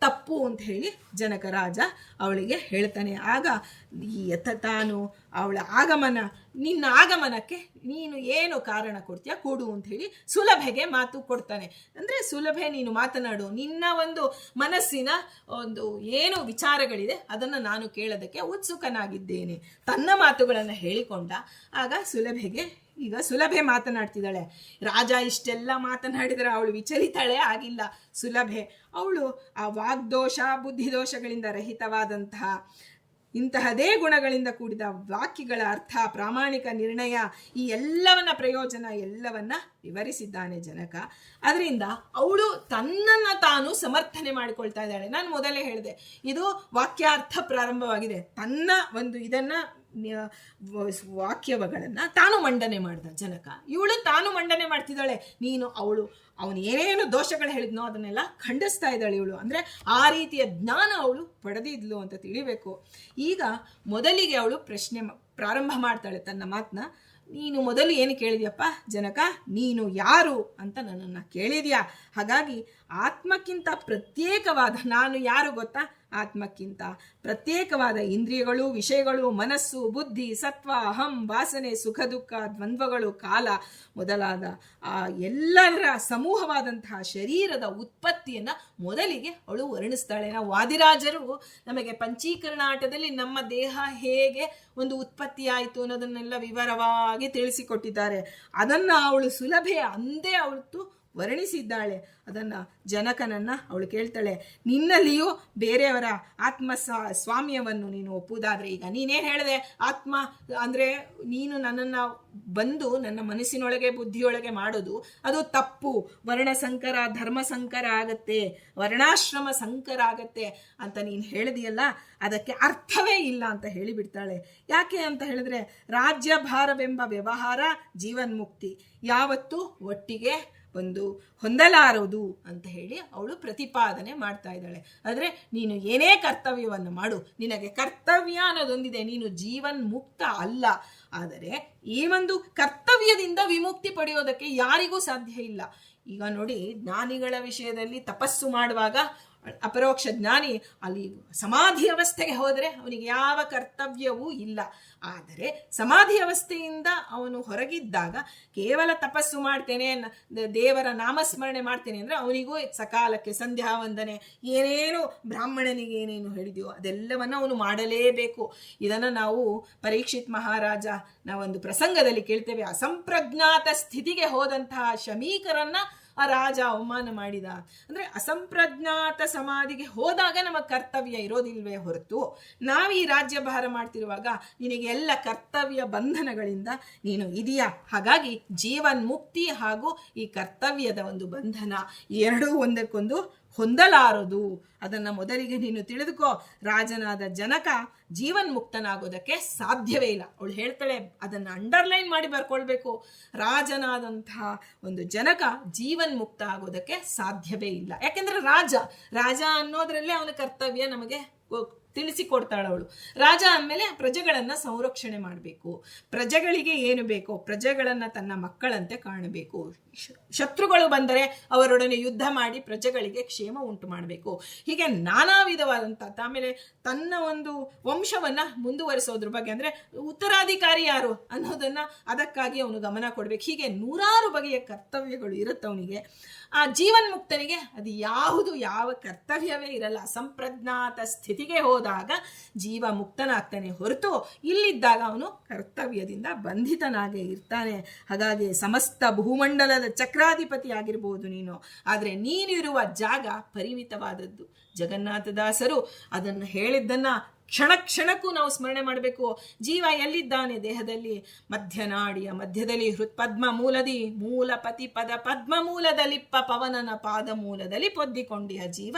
ತಪ್ಪು ಅಂತ ಹೇಳಿ ಜನಕ ರಾಜ ಅವಳಿಗೆ ಹೇಳ್ತಾನೆ. ಆಗ ತಾನು ಅವಳ ನಿನ್ನ ಆಗಮನಕ್ಕೆ ನೀನು ಏನು ಕಾರಣ ಕೊಡ್ತೀಯ ಕೊಡು ಅಂತ ಹೇಳಿ ಸುಲಭೆಗೆ ಮಾತು ಕೊಡ್ತಾನೆ. ಅಂದರೆ ಸುಲಭೆ, ನೀನು ಮಾತನಾಡು, ನಿನ್ನ ಒಂದು ಮನಸ್ಸಿನ ಒಂದು ಏನು ವಿಚಾರಗಳಿದೆ ಅದನ್ನು ನಾನು ಕೇಳೋದಕ್ಕೆ ಉತ್ಸುಕನಾಗಿದ್ದೇನೆ. ತನ್ನ ಮಾತುಗಳನ್ನು ಹೇಳಿಕೊಂಡ. ಆಗ ಈಗ ಸುಲಭೆ ಮಾತನಾಡ್ತಿದ್ದಾಳೆ. ರಾಜ ಇಷ್ಟೆಲ್ಲ ಮಾತನಾಡಿದರೆ ಅವಳು ವಿಚಲಿತಳೆ ಆಗಿಲ್ಲ. ಸುಲಭೆ ಅವಳು ಆ ವಾಗ್ದೋಷ ಬುದ್ಧಿದೋಷಗಳಿಂದ ರಹಿತವಾದಂತಹ ಇಂತಹದೇ ಗುಣಗಳಿಂದ ಕೂಡಿದ ವಾಕ್ಯಗಳ ಅರ್ಥ, ಪ್ರಾಮಾಣಿಕ ನಿರ್ಣಯ, ಈ ಎಲ್ಲವನ್ನ ಪ್ರಯೋಜನ ಎಲ್ಲವನ್ನ ವಿವರಿಸಿದ್ದಾನೆ ಜನಕ. ಅದರಿಂದ ಅವಳು ತನ್ನನ್ನು ತಾನು ಸಮರ್ಥನೆ ಮಾಡಿಕೊಳ್ತಾ ಇದ್ದಾಳೆ. ನಾನು ಮೊದಲೇ ಹೇಳಿದೆ, ಇದು ವಾಕ್ಯಾರ್ಥ ಪ್ರಾರಂಭವಾಗಿದೆ. ತನ್ನ ಒಂದು ಇದನ್ನ ವಾಕ್ಯಗಳನ್ನು ತಾನು ಮಂಡನೆ ಮಾಡಿದ ಜನಕ. ಇವಳು ತಾನು ಮಂಡನೆ ಮಾಡ್ತಿದ್ದಾಳೆ. ಅವನು ಏನೇನು ದೋಷಗಳು ಹೇಳಿದ್ನೋ ಅದನ್ನೆಲ್ಲ ಖಂಡಿಸ್ತಾ ಇದ್ದಾಳೆ ಇವಳು. ಅಂದರೆ ಆ ರೀತಿಯ ಜ್ಞಾನ ಅವಳು ಪಡೆದಿದ್ಲು ಅಂತ ತಿಳಿಬೇಕು. ಈಗ ಮೊದಲಿಗೆ ಅವಳು ಪ್ರಶ್ನೆ ಪ್ರಾರಂಭ ಮಾಡ್ತಾಳೆ ತನ್ನ ಮಾತನ್ನ. ನೀನು ಮೊದಲು ಏನು ಕೇಳಿದ್ಯಪ್ಪ ಜನಕ, ನೀನು ಯಾರು ಅಂತ ನನ್ನನ್ನು ಕೇಳಿದ್ಯಾ. ಹಾಗಾಗಿ ಆತ್ಮಕ್ಕಿಂತ ಪ್ರತ್ಯೇಕವಾದ ನಾನು ಯಾರು ಗೊತ್ತಾ, ಆತ್ಮಕ್ಕಿಂತ ಪ್ರತ್ಯೇಕವಾದ ಇಂದ್ರಿಯಗಳು, ವಿಷಯಗಳು, ಮನಸ್ಸು, ಬುದ್ಧಿ, ಸತ್ವ, ಅಹಂ, ವಾಸನೆ, ಸುಖ ದುಃಖ, ದ್ವಂದ್ವಗಳು, ಕಾಲ ಮೊದಲಾದ ಆ ಎಲ್ಲರ ಸಮೂಹವಾದಂತಹ ಶರೀರದ ಉತ್ಪತ್ತಿಯನ್ನು ಮೊದಲಿಗೆ ಅವಳು ವರ್ಣಿಸ್ತಾಳೆ. ನಾವು ವಾದಿರಾಜರು ನಮಗೆ ಪಂಚೀಕರಣ ಆಟದಲ್ಲಿ ನಮ್ಮ ದೇಹ ಹೇಗೆ ಒಂದು ಉತ್ಪತ್ತಿ ಆಯಿತು ಅನ್ನೋದನ್ನೆಲ್ಲ ವಿವರವಾಗಿ ತಿಳಿಸಿಕೊಟ್ಟಿದ್ದಾರೆ. ಅದನ್ನು ಅವಳು ಸುಲಭೆ ಅಂದೇ ಅವಳು ವರ್ಣಿಸಿದ್ದಾಳೆ. ಅದನ್ನು ಜನಕನನ್ನು ಅವಳು ಕೇಳ್ತಾಳೆ, ನಿನ್ನಲ್ಲಿಯೂ ಬೇರೆಯವರ ಆತ್ಮ ಸ್ವಾಮ್ಯವನ್ನು ನೀನು ಒಪ್ಪುವುದಾದರೆ, ಈಗ ನೀನೇನು ಹೇಳಿದೆ, ಆತ್ಮ ಅಂದರೆ ನೀನು ನನ್ನನ್ನು ಬಂದು ನನ್ನ ಮನಸ್ಸಿನೊಳಗೆ ಬುದ್ಧಿಯೊಳಗೆ ಮಾಡೋದು ಅದು ತಪ್ಪು, ವರ್ಣ ಸಂಕರ ಧರ್ಮ ಸಂಕರ ಆಗತ್ತೆ, ವರ್ಣಾಶ್ರಮ ಸಂಕರ ಆಗತ್ತೆ ಅಂತ ನೀನು ಹೇಳಿದೆಯಲ್ಲ, ಅದಕ್ಕೆ ಅರ್ಥವೇ ಇಲ್ಲ ಅಂತ ಹೇಳಿಬಿಡ್ತಾಳೆ. ಯಾಕೆ ಅಂತ ಹೇಳಿದ್ರೆ, ರಾಜ್ಯಭಾರವೆಂಬ ವ್ಯವಹಾರ ಜೀವನ್ಮುಕ್ತಿ ಯಾವತ್ತೂ ಒಟ್ಟಿಗೆ ಒಂದು ಹೊಂದಲಾರದು ಅಂತ ಹೇಳಿ ಅವಳು ಪ್ರತಿಪಾದನೆ ಮಾಡ್ತಾ ಇದ್ದಾಳೆ. ಆದರೆ ನೀನು ಏನೇ ಕರ್ತವ್ಯವನ್ನು ಮಾಡು, ನಿನಗೆ ಕರ್ತವ್ಯ ಅನ್ನೋದೊಂದಿದೆ, ನೀನು ಜೀವನ್ ಮುಕ್ತ ಅಲ್ಲ. ಆದರೆ ಈ ಒಂದು ಕರ್ತವ್ಯದಿಂದ ವಿಮುಕ್ತಿ ಪಡೆಯೋದಕ್ಕೆ ಯಾರಿಗೂ ಸಾಧ್ಯ ಇಲ್ಲ. ಈಗ ನೋಡಿ, ಜ್ಞಾನಿಗಳ ವಿಷಯದಲ್ಲಿ ತಪಸ್ಸು ಮಾಡುವಾಗ ಅಪರೋಕ್ಷ ಜ್ಞಾನಿ ಅಲ್ಲಿ ಸಮಾಧಿ ಅವಸ್ಥೆಗೆ ಹೋದರೆ ಅವನಿಗೆ ಯಾವ ಕರ್ತವ್ಯವೂ ಇಲ್ಲ. ಆದರೆ ಸಮಾಧಿ ಅವಸ್ಥೆಯಿಂದ ಅವನು ಹೊರಗಿದ್ದಾಗ ಕೇವಲ ತಪಸ್ಸು ಮಾಡ್ತೇನೆ, ದೇವರ ನಾಮಸ್ಮರಣೆ ಮಾಡ್ತೇನೆ ಅಂದರೆ ಅವನಿಗೂ ಸಕಾಲಕ್ಕೆ ಸಂಧ್ಯಾ ವಂದನೆ, ಏನೇನು ಬ್ರಾಹ್ಮಣನಿಗೆ ಏನೇನು ಹೇಳಿದೆಯೋ ಅದೆಲ್ಲವನ್ನು ಅವನು ಮಾಡಲೇಬೇಕು. ಇದನ್ನು ನಾವು ಪರೀಕ್ಷಿತ್ ನಾವೊಂದು ಪ್ರಸಂಗದಲ್ಲಿ ಕೇಳ್ತೇವೆ. ಅಸಂಪ್ರಜ್ಞಾತ ಸ್ಥಿತಿಗೆ ಹೋದಂತಹ ಶಮೀಕರನ್ನ ಆ ರಾಜ ಅವಮಾನ ಮಾಡಿದ. ಅಂದರೆ ಅಸಂಪ್ರಜ್ಞಾತ ಸಮಾಧಿಗೆ ಹೋದಾಗ ನಮಗೆ ಕರ್ತವ್ಯ ಇರೋದಿಲ್ವೇ ಹೊರತು, ನಾವು ಈ ರಾಜ್ಯಭಾರ ಮಾಡ್ತಿರುವಾಗ ನಿನಗೆ ಎಲ್ಲ ಕರ್ತವ್ಯ ಬಂಧನಗಳಿಂದ ನೀನು ಇದೆಯಾ. ಹಾಗಾಗಿ ಜೀವನ್ಮುಕ್ತಿ ಹಾಗೂ ಈ ಕರ್ತವ್ಯದ ಒಂದು ಬಂಧನ ಎರಡೂ ಒಂದಕ್ಕೊಂದು ಹೊಂದಲಾರದು. ಅದನ್ನು ಮೊದಲಿಗೆ ನೀನು ತಿಳಿದುಕೋ. ರಾಜನಾದ ಜನಕ ಜೀವನ್ಮುಕ್ತನಾಗೋದಕ್ಕೆ ಸಾಧ್ಯವೇ ಇಲ್ಲ. ಅವಳು ಹೇಳ್ತಾಳೆ, ಅದನ್ನು ಅಂಡರ್ಲೈನ್ ಮಾಡಿ ಬರ್ಕೊಳ್ಬೇಕು. ರಾಜನಾದಂತಹ ಒಂದು ಜನಕ ಜೀವನ್ಮುಕ್ತ ಆಗೋದಕ್ಕೆ ಸಾಧ್ಯವೇ ಇಲ್ಲ. ಯಾಕೆಂದ್ರೆ ರಾಜ ಅನ್ನೋದ್ರಲ್ಲೇ ಅವನ ಕರ್ತವ್ಯ ನಮಗೆ ತಿಳಿಸಿಕೊಡ್ತಾಳವಳು. ರಾಜ ಅಂದಮೇಲೆ ಪ್ರಜೆಗಳನ್ನು ಸಂರಕ್ಷಣೆ ಮಾಡಬೇಕು, ಪ್ರಜೆಗಳಿಗೆ ಏನು ಬೇಕೋ ಪ್ರಜೆಗಳನ್ನು ತನ್ನ ಮಕ್ಕಳಂತೆ ಕಾಣಬೇಕು, ಶತ್ರುಗಳು ಬಂದರೆ ಅವರೊಡನೆ ಯುದ್ಧ ಮಾಡಿ ಪ್ರಜೆಗಳಿಗೆ ಕ್ಷೇಮ ಉಂಟು ಮಾಡಬೇಕು. ಹೀಗೆ ನಾನಾ ವಿಧವಾದಂಥ, ಆಮೇಲೆ ತನ್ನ ಒಂದು ವಂಶವನ್ನು ಮುಂದುವರಿಸೋದ್ರ ಬಗ್ಗೆ, ಅಂದರೆ ಉತ್ತರಾಧಿಕಾರಿ ಯಾರು ಅನ್ನೋದನ್ನು ಅದಕ್ಕಾಗಿ ಅವನು ಗಮನ ಕೊಡಬೇಕು. ಹೀಗೆ ನೂರಾರು ಬಗೆಯ ಕರ್ತವ್ಯಗಳು ಇರುತ್ತೆ ಅವನಿಗೆ. ಆ ಜೀವನ್ಮುಕ್ತನಿಗೆ ಅದು ಯಾವ ಕರ್ತವ್ಯವೇ ಇರಲ್ಲ. ಅಸಂಪ್ರಜ್ಞಾತ ಸ್ಥಿತಿಗೆ ಹೋದಾಗ ಜೀವ ಮುಕ್ತನಾಗ್ತಾನೆ ಹೊರತು ಇಲ್ಲಿದ್ದಾಗ ಅವನು ಕರ್ತವ್ಯದಿಂದ ಬಂಧಿತನಾಗೇ ಇರ್ತಾನೆ. ಹಾಗಾಗಿ ಸಮಸ್ತ ಭೂಮಂಡಲದ ಚಕ್ರಾಧಿಪತಿ ಆಗಿರ್ಬೋದು ನೀನು, ಆದರೆ ನೀನಿರುವ ಜಾಗ ಪರಿಮಿತವಾದದ್ದು. ಜಗನ್ನಾಥದಾಸರು ಅದನ್ನು ಹೇಳಿದ್ದನ್ನು ಕ್ಷಣ ಕ್ಷಣಕ್ಕೂ ನಾವು ಸ್ಮರಣೆ ಮಾಡಬೇಕು. ಜೀವ ಎಲ್ಲಿದ್ದಾನೆ ದೇಹದಲ್ಲಿ? ಮಧ್ಯನಾಡಿಯ ಮಧ್ಯದಲ್ಲಿ ಹೃತ್ಪದ್ಮ ಮೂಲದಿ ಮೂಲಪತಿ ಪದ ಪದ್ಮ ಮೂಲದಲ್ಲಿಪ್ಪ ಪವನನ ಪಾದ ಮೂಲದಲ್ಲಿ ಪೊದ್ದಿಕೊಂಡಿಯ ಜೀವ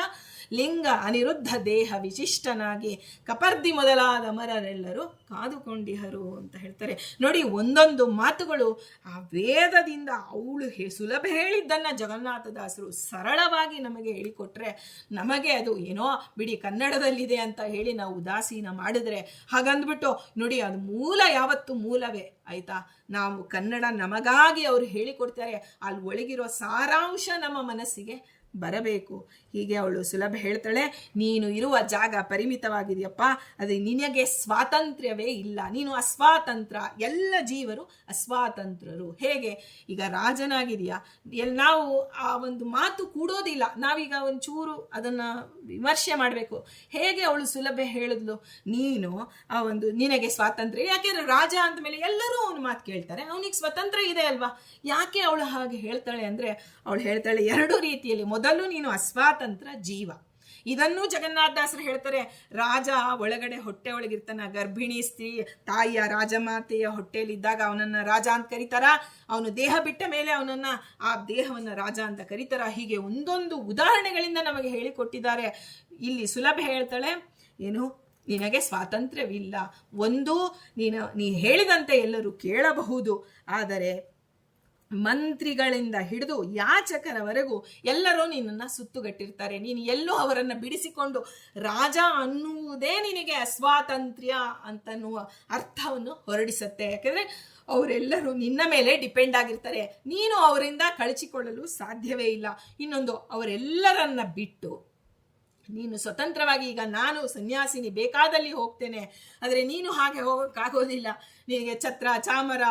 ಲಿಂಗ ಅನಿರುದ್ಧ ದೇಹ ವಿಶಿಷ್ಟನಾಗಿ ಕಪರ್ದಿ ಮೊದಲಾದ ಮರರೆಲ್ಲರೂ ಕಾದುಕೊಂಡಿಹರು ಅಂತ ಹೇಳ್ತಾರೆ. ನೋಡಿ, ಒಂದೊಂದು ಮಾತುಗಳು ಆ ವೇದದಿಂದ ಅವಳು ಸುಲಭ ಹೇಳಿದ್ದನ್ನು ಜಗನ್ನಾಥದಾಸರು ಸರಳವಾಗಿ ನಮಗೆ ಹೇಳಿಕೊಟ್ರೆ, ನಮಗೆ ಅದು ಏನೋ ಬಿಡಿ ಕನ್ನಡದಲ್ಲಿದೆ ಅಂತ ಹೇಳಿ ನಾವು ಉದಾಸೀನ ಮಾಡಿದ್ರೆ, ಹಾಗಂದ್ಬಿಟ್ಟು ನೋಡಿ, ಅದು ಮೂಲ ಯಾವತ್ತು ಮೂಲವೇ ಆಯ್ತಾ. ನಾವು ಕನ್ನಡ ನಮಗಾಗಿ ಅವರು ಹೇಳಿಕೊಡ್ತಾರೆ, ಅಲ್ಲಿ ಒಳಗಿರೋ ಸಾರಾಂಶ ನಮ್ಮ ಮನಸ್ಸಿಗೆ ಬರಬೇಕು. ಹೀಗೆ ಅವಳು ಸುಲಭ ಹೇಳ್ತಾಳೆ, ನೀನು ಇರುವ ಜಾಗ ಪರಿಮಿತವಾಗಿದೆಯಪ್ಪ, ಅದು ನಿನಗೆ ಸ್ವಾತಂತ್ರ್ಯವೇ ಇಲ್ಲ, ನೀನು ಅಸ್ವಾತಂತ್ರ್ಯ, ಎಲ್ಲ ಜೀವರು ಅಸ್ವಾತಂತ್ರ್ಯರು. ಹೇಗೆ? ಈಗ ರಾಜನಾಗಿದೆಯಾ, ನಾವು ಆ ಒಂದು ಮಾತು ಕೂಡೋದಿಲ್ಲ, ನಾವೀಗ ಒಂಚೂರು ಅದನ್ನು ವಿಮರ್ಶೆ ಮಾಡಬೇಕು. ಹೇಗೆ ಅವಳು ಸುಲಭ ಹೇಳಿದ್ಲು, ನೀನು ಆ ಒಂದು ನಿನಗೆ ಸ್ವಾತಂತ್ರ್ಯ, ಯಾಕೆಂದ್ರೆ ರಾಜ ಅಂದಮೇಲೆ ಎಲ್ಲರೂ ಅವನ ಮಾತು ಕೇಳ್ತಾರೆ, ಅವನಿಗೆ ಸ್ವತಂತ್ರ ಇದೆ ಅಲ್ವಾ. ಯಾಕೆ ಅವಳು ಹಾಗೆ ಹೇಳ್ತಾಳೆ ಅಂದರೆ, ಅವಳು ಹೇಳ್ತಾಳೆ ಎರಡು ರೀತಿಯಲ್ಲಿ. ಮೊದಲು ನೀನು ಅಸ್ವಾತಂತ್ರ್ಯ ಜೀವ, ಇದನ್ನು ಜಗನ್ನಾಥದಾಸರು ಹೇಳ್ತಾರೆ. ರಾಜ ಒಳಗಡೆ ಹೊಟ್ಟೆ ಒಳಗಿರ್ತಾನ, ಗರ್ಭಿಣಿ ಸ್ತ್ರೀ ತಾಯಿಯ ರಾಜಮಾತೆಯ ಹೊಟ್ಟೆಯಲ್ಲಿದ್ದಾಗ ಅವನನ್ನು ರಾಜ ಅಂತ ಕರೀತಾರ, ಅವನು ದೇಹ ಬಿಟ್ಟ ಮೇಲೆ ಅವನನ್ನು ಆ ದೇಹವನ್ನು ರಾಜ ಅಂತ ಕರೀತಾರ. ಹೀಗೆ ಒಂದೊಂದು ಉದಾಹರಣೆಗಳಿಂದ ನಮಗೆ ಹೇಳಿಕೊಟ್ಟಿದ್ದಾರೆ. ಇಲ್ಲಿ ಸುಲಭ ಹೇಳ್ತಾಳೆ, ಏನು ನಿನಗೆ ಸ್ವಾತಂತ್ರ್ಯವಿಲ್ಲ. ಒಂದು, ನೀ ಹೇಳಿದಂತೆ ಎಲ್ಲರೂ ಕೇಳಬಹುದು, ಆದರೆ ಮಂತ್ರಿಗಳಿಂದ ಹಿಡಿದು ಯಾಚಕರವರೆಗೂ ಎಲ್ಲರೂ ನಿನ್ನನ್ನು ಸುತ್ತುಗಟ್ಟಿರ್ತಾರೆ. ನೀನು ಎಲ್ಲೂ ಅವರನ್ನು ಬಿಡಿಸಿಕೊಂಡು ರಾಜ ಅನ್ನುವುದೇ ನಿನಗೆ ಅಸ್ವಾತಂತ್ರ್ಯ ಅಂತನ್ನುವ ಅರ್ಥವನ್ನು ಹೊರಡಿಸುತ್ತೆ. ಯಾಕೆಂದರೆ ಅವರೆಲ್ಲರೂ ನಿನ್ನ ಮೇಲೆ ಡಿಪೆಂಡ್ ಆಗಿರ್ತಾರೆ, ನೀನು ಅವರಿಂದ ಕಳಚಿಕೊಳ್ಳಲು ಸಾಧ್ಯವೇ ಇಲ್ಲ. ಇನ್ನೊಂದು, ಅವರೆಲ್ಲರನ್ನ ಬಿಟ್ಟು ನೀನು ಸ್ವತಂತ್ರವಾಗಿ, ಈಗ ನಾನು ಸನ್ಯಾಸಿನಿ ಬೇಕಾದಲ್ಲಿ ಹೋಗ್ತೇನೆ, ಆದರೆ ನೀನು ಹಾಗೆ ಹೋಗೋಕ್ಕಾಗೋದಿಲ್ಲ. ನಿನಗೆ ಛತ್ರ ಚಾಮರ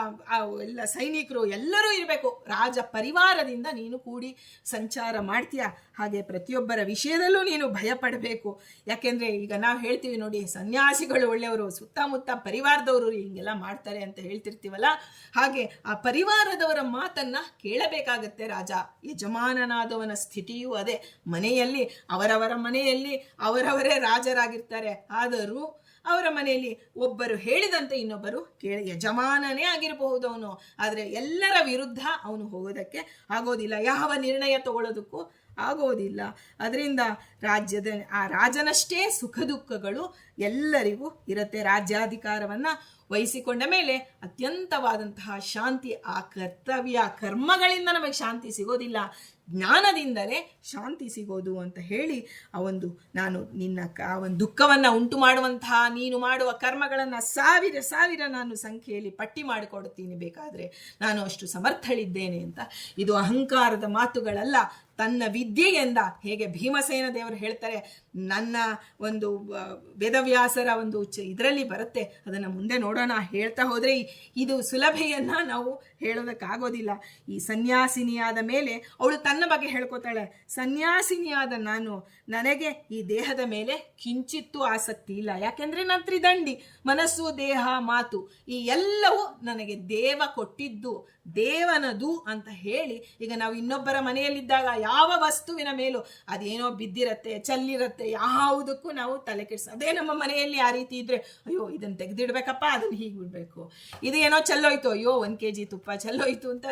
ಎಲ್ಲ ಸೈನಿಕರು ಎಲ್ಲರೂ ಇರಬೇಕು, ರಾಜ ಪರಿವಾರದಿಂದ ನೀನು ಕೂಡಿ ಸಂಚಾರ ಮಾಡ್ತೀಯ. ಹಾಗೆ ಪ್ರತಿಯೊಬ್ಬರ ವಿಷಯದಲ್ಲೂ ನೀನು ಭಯಪಡಬೇಕು. ಯಾಕೆಂದರೆ ಈಗ ನಾವು ಹೇಳ್ತೀವಿ ನೋಡಿ, ಸನ್ಯಾಸಿಗಳು ಒಳ್ಳೆಯವರು, ಸುತ್ತಮುತ್ತ ಪರಿವಾರದವರು ಹಿಂಗೆಲ್ಲ ಮಾಡ್ತಾರೆ ಅಂತ ಹೇಳ್ತಿರ್ತೀವಲ್ಲ, ಹಾಗೆ ಆ ಪರಿವಾರದವರ ಮಾತನ್ನು ಕೇಳಬೇಕಾಗತ್ತೆ ರಾಜ. ಯಜಮಾನನಾದವನ ಸ್ಥಿತಿಯೂ ಅದೇ. ಮನೆಯಲ್ಲಿ ಅವರವರ ಮನೆಯಲ್ಲಿ ಅವರವರೇ ರಾಜರಾಗಿರ್ತಾರೆ, ಆದರೂ ಅವರ ಮನೆಯಲ್ಲಿ ಒಬ್ಬರು ಹೇಳಿದಂತೆ ಇನ್ನೊಬ್ಬರು ಯಜಮಾನನೇ ಆಗಿರಬಹುದು ಅವನು, ಆದರೆ ಎಲ್ಲರ ವಿರುದ್ಧ ಅವನು ಹೋಗೋದಕ್ಕೆ ಆಗೋದಿಲ್ಲ, ಯಾವ ನಿರ್ಣಯ ತಗೊಳ್ಳೋದಕ್ಕೂ ಆಗೋದಿಲ್ಲ. ಅದರಿಂದ ಆ ರಾಜನಷ್ಟೇ ಸುಖ ದುಃಖಗಳು ಎಲ್ಲರಿಗೂ ಇರುತ್ತೆ. ರಾಜ್ಯಾಧಿಕಾರವನ್ನು ವಹಿಸಿಕೊಂಡ ಮೇಲೆ ಅತ್ಯಂತವಾದಂತಹ ಶಾಂತಿ, ಆ ಕರ್ತವ್ಯ ಕರ್ಮಗಳಿಂದ ನಮಗೆ ಶಾಂತಿ ಸಿಗೋದಿಲ್ಲ, ಜ್ಞಾನದಿಂದಲೇ ಶಾಂತಿ ಸಿಗೋದು ಅಂತ ಹೇಳಿ, ಆ ನಾನು ನಿನ್ನ ಆ ಒಂದು ದುಃಖವನ್ನು ಉಂಟು ಮಾಡುವಂತಹ ನೀನು ಮಾಡುವ ಕರ್ಮಗಳನ್ನು ಸಾವಿರ ನಾನು ಸಂಖ್ಯೆಯಲ್ಲಿ ಪಟ್ಟಿ ಮಾಡಿಕೊಡ್ತೀನಿ, ಬೇಕಾದರೆ ನಾನು ಅಷ್ಟು ಸಮರ್ಥಳಿದ್ದೇನೆ ಅಂತ. ಇದು ಅಹಂಕಾರದ ಮಾತುಗಳಲ್ಲ, ತನ್ನ ವಿದ್ಯೆಯಿಂದ ಹೇಗೆ ಭೀಮಸೇನ ದೇವರು ಹೇಳ್ತಾರೆ, ನನ್ನ ಒಂದು ವೇದವ್ಯಾಸರ ಒಂದು ಇದರಲ್ಲಿ ಬರುತ್ತೆ, ಅದನ್ನು ಮುಂದೆ ನೋಡೋಣ. ಹೇಳ್ತಾ ಹೋದರೆ ಇದು ಸುಲಭೆಯನ್ನು ನಾವು ಹೇಳೋದಕ್ಕಾಗೋದಿಲ್ಲ. ಈ ಸನ್ಯಾಸಿನಿಯಾದ ಮೇಲೆ ಅವಳು ತನ್ನ ಬಗ್ಗೆ ಹೇಳ್ಕೊತಾಳೆ, ಸನ್ಯಾಸಿನಿಯಾದ ನನಗೆ ಈ ದೇಹದ ಮೇಲೆ ಕಿಂಚಿತ್ತೂ ಆಸಕ್ತಿ ಇಲ್ಲ. ಯಾಕೆಂದರೆ ನಾನು ತ್ರಿದಂಡಿ, ಮನಸ್ಸು ದೇಹ ಮಾತು ಈ ಎಲ್ಲವೂ ನನಗೆ ದೇವ ಕೊಟ್ಟಿದ್ದು, ದೇವನದು ಅಂತ ಹೇಳಿ. ಈಗ ನಾವು ಇನ್ನೊಬ್ಬರ ಮನೆಯಲ್ಲಿದ್ದಾಗ ಯಾವ ವಸ್ತುವಿನ ಮೇಲೂ ಅದೇನೋ ಬಿದ್ದಿರತ್ತೆ, ಚೆಲ್ಲಿರತ್ತೆ, ಯಾವುದಕ್ಕೂ ನಾವು ತಲೆ ಕೆಡಿಸ. ಅದೇ ನಮ್ಮ ಮನೆಯಲ್ಲಿ ಆ ರೀತಿ ಇದ್ರೆ, ಅಯ್ಯೋ ಇದನ್ನು ತೆಗೆದಿಡ್ಬೇಕಪ್ಪ, ಅದನ್ನು ಹೀಗೆ ಬಿಡಬೇಕು, ಇದು ಏನೋ ಚೆಲ್ಲೋಯ್ತು, ಅಯ್ಯೋ 1 kg ತುಪ್ಪ ಚೆಲ್ಲೋಯ್ತು ಅಂತ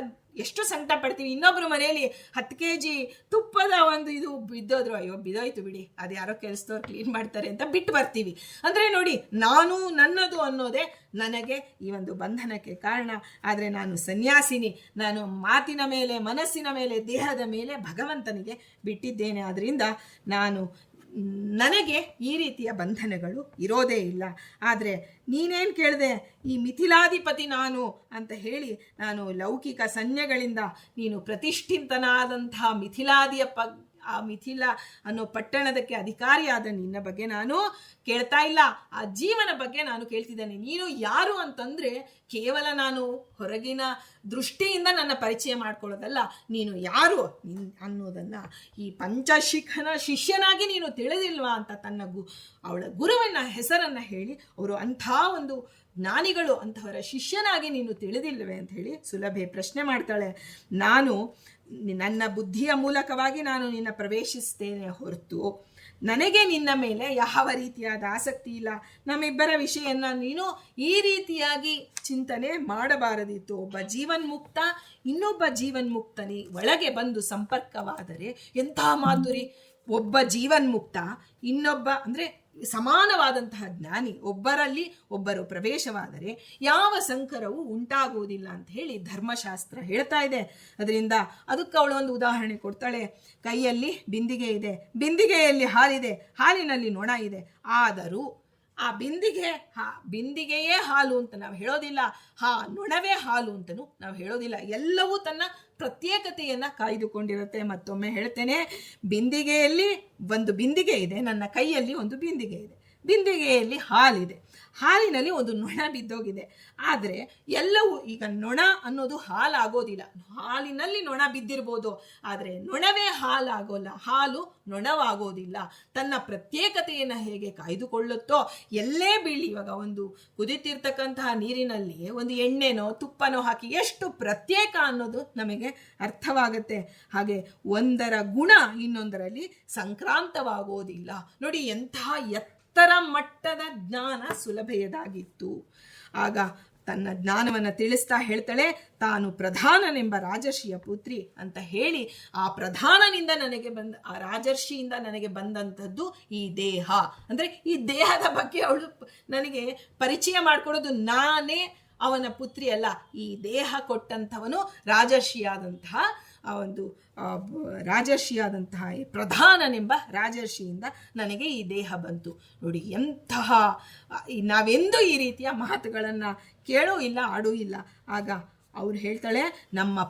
ಎಷ್ಟು ಸಂಕಟ ಪಡ್ತೀವಿ. ಇನ್ನೊಬ್ರು ಮನೆಯಲ್ಲಿ 10 kg ತುಪ್ಪದ ಒಂದು ಇದು ಬಿದ್ದೋದ್ರು, ಅಯ್ಯೋ ಬಿದ್ದೋಯ್ತು ಬಿಡಿ, ಅದು ಯಾರೋ ಕೆಲಸದವ್ರು ಕ್ಲೀನ್ ಮಾಡ್ತಾರೆ ಅಂತ ಬಿಟ್ಟು ಬರ್ತೀವಿ. ಅಂದರೆ ನೋಡಿ, ನಾನು ನನ್ನದು ಅನ್ನೋದೇ ನನಗೆ ಈ ಒಂದು ಬಂಧನಕ್ಕೆ ಕಾರಣ. ಆದರೆ ನಾನು ಸನ್ಯಾಸಿನಿ, ನಾನು ಮಾತಿನ ಮೇಲೆ, ಮನಸ್ಸಿನ ಮೇಲೆ, ದೇಹದ ಮೇಲೆ ಭಗವಂತನಿಗೆ ಬಿಟ್ಟಿದ್ದೇನೆ. ಆದ್ದರಿಂದ ನನಗೆ ಈ ರೀತಿಯ ಬಂಧನಗಳು ಇರೋದೇ ಇಲ್ಲ. ಆದರೆ ನೀನೇನು ಕೇಳಿದೆ, ಈ ಮಿಥಿಲಾಧಿಪತಿ ನಾನು ಅಂತ ಹೇಳಿ, ನಾನು ಲೌಕಿಕ ಸಂಜ್ಞೆಗಳಿಂದ ನೀನು ಪ್ರತಿಷ್ಠಿತನಾದಂತಹ ಆ ಮಿಥಿಲ ಅನ್ನೋ ಪಟ್ಟಣದಕ್ಕೆ ಅಧಿಕಾರಿಯಾದ ನಿನ್ನ ಬಗ್ಗೆ ನಾನು ಕೇಳ್ತಾ ಇಲ್ಲ, ಆ ಜೀವನ ಬಗ್ಗೆ ನಾನು ಕೇಳ್ತಿದ್ದೇನೆ. ನೀನು ಯಾರು ಅಂತಂದರೆ ಕೇವಲ ನಾನು ಹೊರಗಿನ ದೃಷ್ಟಿಯಿಂದ ನನ್ನ ಪರಿಚಯ ಮಾಡ್ಕೊಳ್ಳೋದಲ್ಲ, ನೀನು ಯಾರು ಅನ್ನೋದನ್ನು ಈ ಪಂಚಶಿಖನ ಶಿಷ್ಯನಾಗಿ ನೀನು ತಿಳಿದಿಲ್ವಾ ಅಂತ ಅವಳ ಗುರುವಿನ ಹೆಸರನ್ನು ಹೇಳಿ, ಅವರು ಅಂಥ ಒಂದು ಜ್ಞಾನಿಗಳು, ಅಂತಹವರ ಶಿಷ್ಯನಾಗಿ ನೀನು ತಿಳಿದಿಲ್ಲವೇ ಅಂತ ಹೇಳಿ ಸುಲಭೆ ಪ್ರಶ್ನೆ ಮಾಡ್ತಾಳೆ. ನನ್ನ ಬುದ್ಧಿಯ ಮೂಲಕವಾಗಿ ನಾನು ನಿನ್ನ ಪ್ರವೇಶಿಸ್ತೇನೆ ಹೊರತು ನನಗೆ ನಿನ್ನ ಮೇಲೆ ಯಾವ ರೀತಿಯಾದ ಆಸಕ್ತಿ ಇಲ್ಲ. ನಮ್ಮಿಬ್ಬರ ವಿಷಯನ ನೀನು ಈ ರೀತಿಯಾಗಿ ಚಿಂತನೆ ಮಾಡಬಾರದಿತ್ತು. ಒಬ್ಬ ಜೀವನ್ಮುಕ್ತ ಇನ್ನೊಬ್ಬ ಜೀವನ್ಮುಕ್ತನಿ ಒಳಗೆ ಬಂದು ಸಂಪರ್ಕವಾದರೆ ಎಂಥ ಮಾಧುರಿ. ಒಬ್ಬ ಜೀವನ್ಮುಕ್ತ ಇನ್ನೊಬ್ಬ ಅಂದರೆ ಸಮಾನವಾದಂತಹ ಜ್ಞಾನಿ, ಒಬ್ಬರಲ್ಲಿ ಒಬ್ಬರು ಪ್ರವೇಶವಾದರೆ ಯಾವ ಸಂಕರವೂ ಉಂಟಾಗುವುದಿಲ್ಲ ಅಂತ ಹೇಳಿ ಧರ್ಮಶಾಸ್ತ್ರ ಹೇಳ್ತಾ ಇದೆ. ಅದರಿಂದ ಅದಕ್ಕೆ ಅವಳು ಒಂದು ಉದಾಹರಣೆ ಕೊಡ್ತಾಳೆ. ಕೈಯಲ್ಲಿ ಬಿಂದಿಗೆ ಇದೆ, ಬಿಂದಿಗೆಯಲ್ಲಿ ಹಾಲಿದೆ, ಹಾಲಿನಲ್ಲಿ ನೊಣ ಇದೆ. ಆದರೂ ಆ ಬಿಂದಿಗೆಯೇ ಹಾಲು ಅಂತ ನಾವು ಹೇಳೋದಿಲ್ಲ, ನೊಣವೇ ಹಾಲು ಅಂತಲೂ ನಾವು ಹೇಳೋದಿಲ್ಲ. ಎಲ್ಲವೂ ತನ್ನ ಪ್ರತ್ಯೇಕತೆಯನ್ನು ಕಾಯ್ದುಕೊಂಡಿರುತ್ತೆ. ಮತ್ತೊಮ್ಮೆ ಹೇಳ್ತೇನೆ, ಬಿಂದಿಗೆಯಲ್ಲಿ ಒಂದು ಬಿಂದಿಗೆ ಇದೆ, ನನ್ನ ಕೈಯಲ್ಲಿ ಒಂದು ಬಿಂದಿಗೆ ಇದೆ, ಬಿಂದಿಗೆಯಲ್ಲಿ ಹಾಲಿದೆ, ಹಾಲಿನಲ್ಲಿ ಒಂದು ನೊಣ ಬಿದ್ದೋಗಿದೆ. ಆದರೆ ಎಲ್ಲವೂ ಈಗ ನೊಣ ಅನ್ನೋದು ಹಾಲಾಗೋದಿಲ್ಲ. ಹಾಲಿನಲ್ಲಿ ನೊಣ ಬಿದ್ದಿರ್ಬೋದು, ಆದರೆ ನೊಣವೇ ಹಾಲಾಗೋಲ್ಲ, ಹಾಲು ನೊಣವಾಗೋದಿಲ್ಲ. ತನ್ನ ಪ್ರತ್ಯೇಕತೆಯನ್ನು ಹೇಗೆ ಕಾಯ್ದುಕೊಳ್ಳುತ್ತೋ, ಎಲ್ಲೇ ಬೀಳಿ, ಇವಾಗ ಒಂದು ಕುದಿತಿರ್ತಕ್ಕಂತಹ ನೀರಿನಲ್ಲಿ ಒಂದು ಎಣ್ಣೆನೋ ತುಪ್ಪನೋ ಹಾಕಿ ಎಷ್ಟು ಪ್ರತ್ಯೇಕ ಅನ್ನೋದು ನಮಗೆ ಅರ್ಥವಾಗುತ್ತೆ. ಹಾಗೆ ಒಂದರ ಗುಣ ಇನ್ನೊಂದರಲ್ಲಿ ಸಂಕ್ರಾಂತವಾಗೋದಿಲ್ಲ. ನೋಡಿ, ಎಂತಹ ಎತ್ತರ ಮಟ್ಟದ ಜ್ಞಾನ ಸುಲಭೆಯದಾಗಿತ್ತು. ಆಗ ತನ್ನ ಜ್ಞಾನವನ್ನು ತಿಳಿಸ್ತಾ ಹೇಳ್ತಾಳೆ, ತಾನು ಪ್ರಧಾನನೆಂಬ ರಾಜರ್ಷಿಯ ಪುತ್ರಿ ಅಂತ ಹೇಳಿ, ಆ ಪ್ರಧಾನನಿಂದ ನನಗೆ ಆ ರಾಜರ್ಷಿಯಿಂದ ನನಗೆ ಬಂದಂಥದ್ದು ಈ ದೇಹ. ಅಂದರೆ ಈ ದೇಹದ ಬಗ್ಗೆ ಅವಳು ನನಗೆ ಪರಿಚಯ ಮಾಡಿಕೊಡೋದು, ನಾನೇ ಅವನ ಪುತ್ರಿ ಅಲ್ಲ, ಈ ದೇಹ ಕೊಟ್ಟಂಥವನು ರಾಜರ್ಷಿಯಾದಂತಹ ಪ್ರಧಾನನೆಂಬ ರಾಜರ್ಷಿಯಿಂದ ನನಗೆ ಈ ದೇಹ ಬಂತು. ನೋಡಿ, ಎಂತಹ ನಾವೆಂದೂ ಈ ರೀತಿಯ ಮಾತುಗಳನ್ನು ಕೇಳೂ ಇಲ್ಲ, ಆಡೂ ಇಲ್ಲ. ಆಗ ಅವ್ರು ಹೇಳ್ತಾಳೆ, ತಮ್ಮ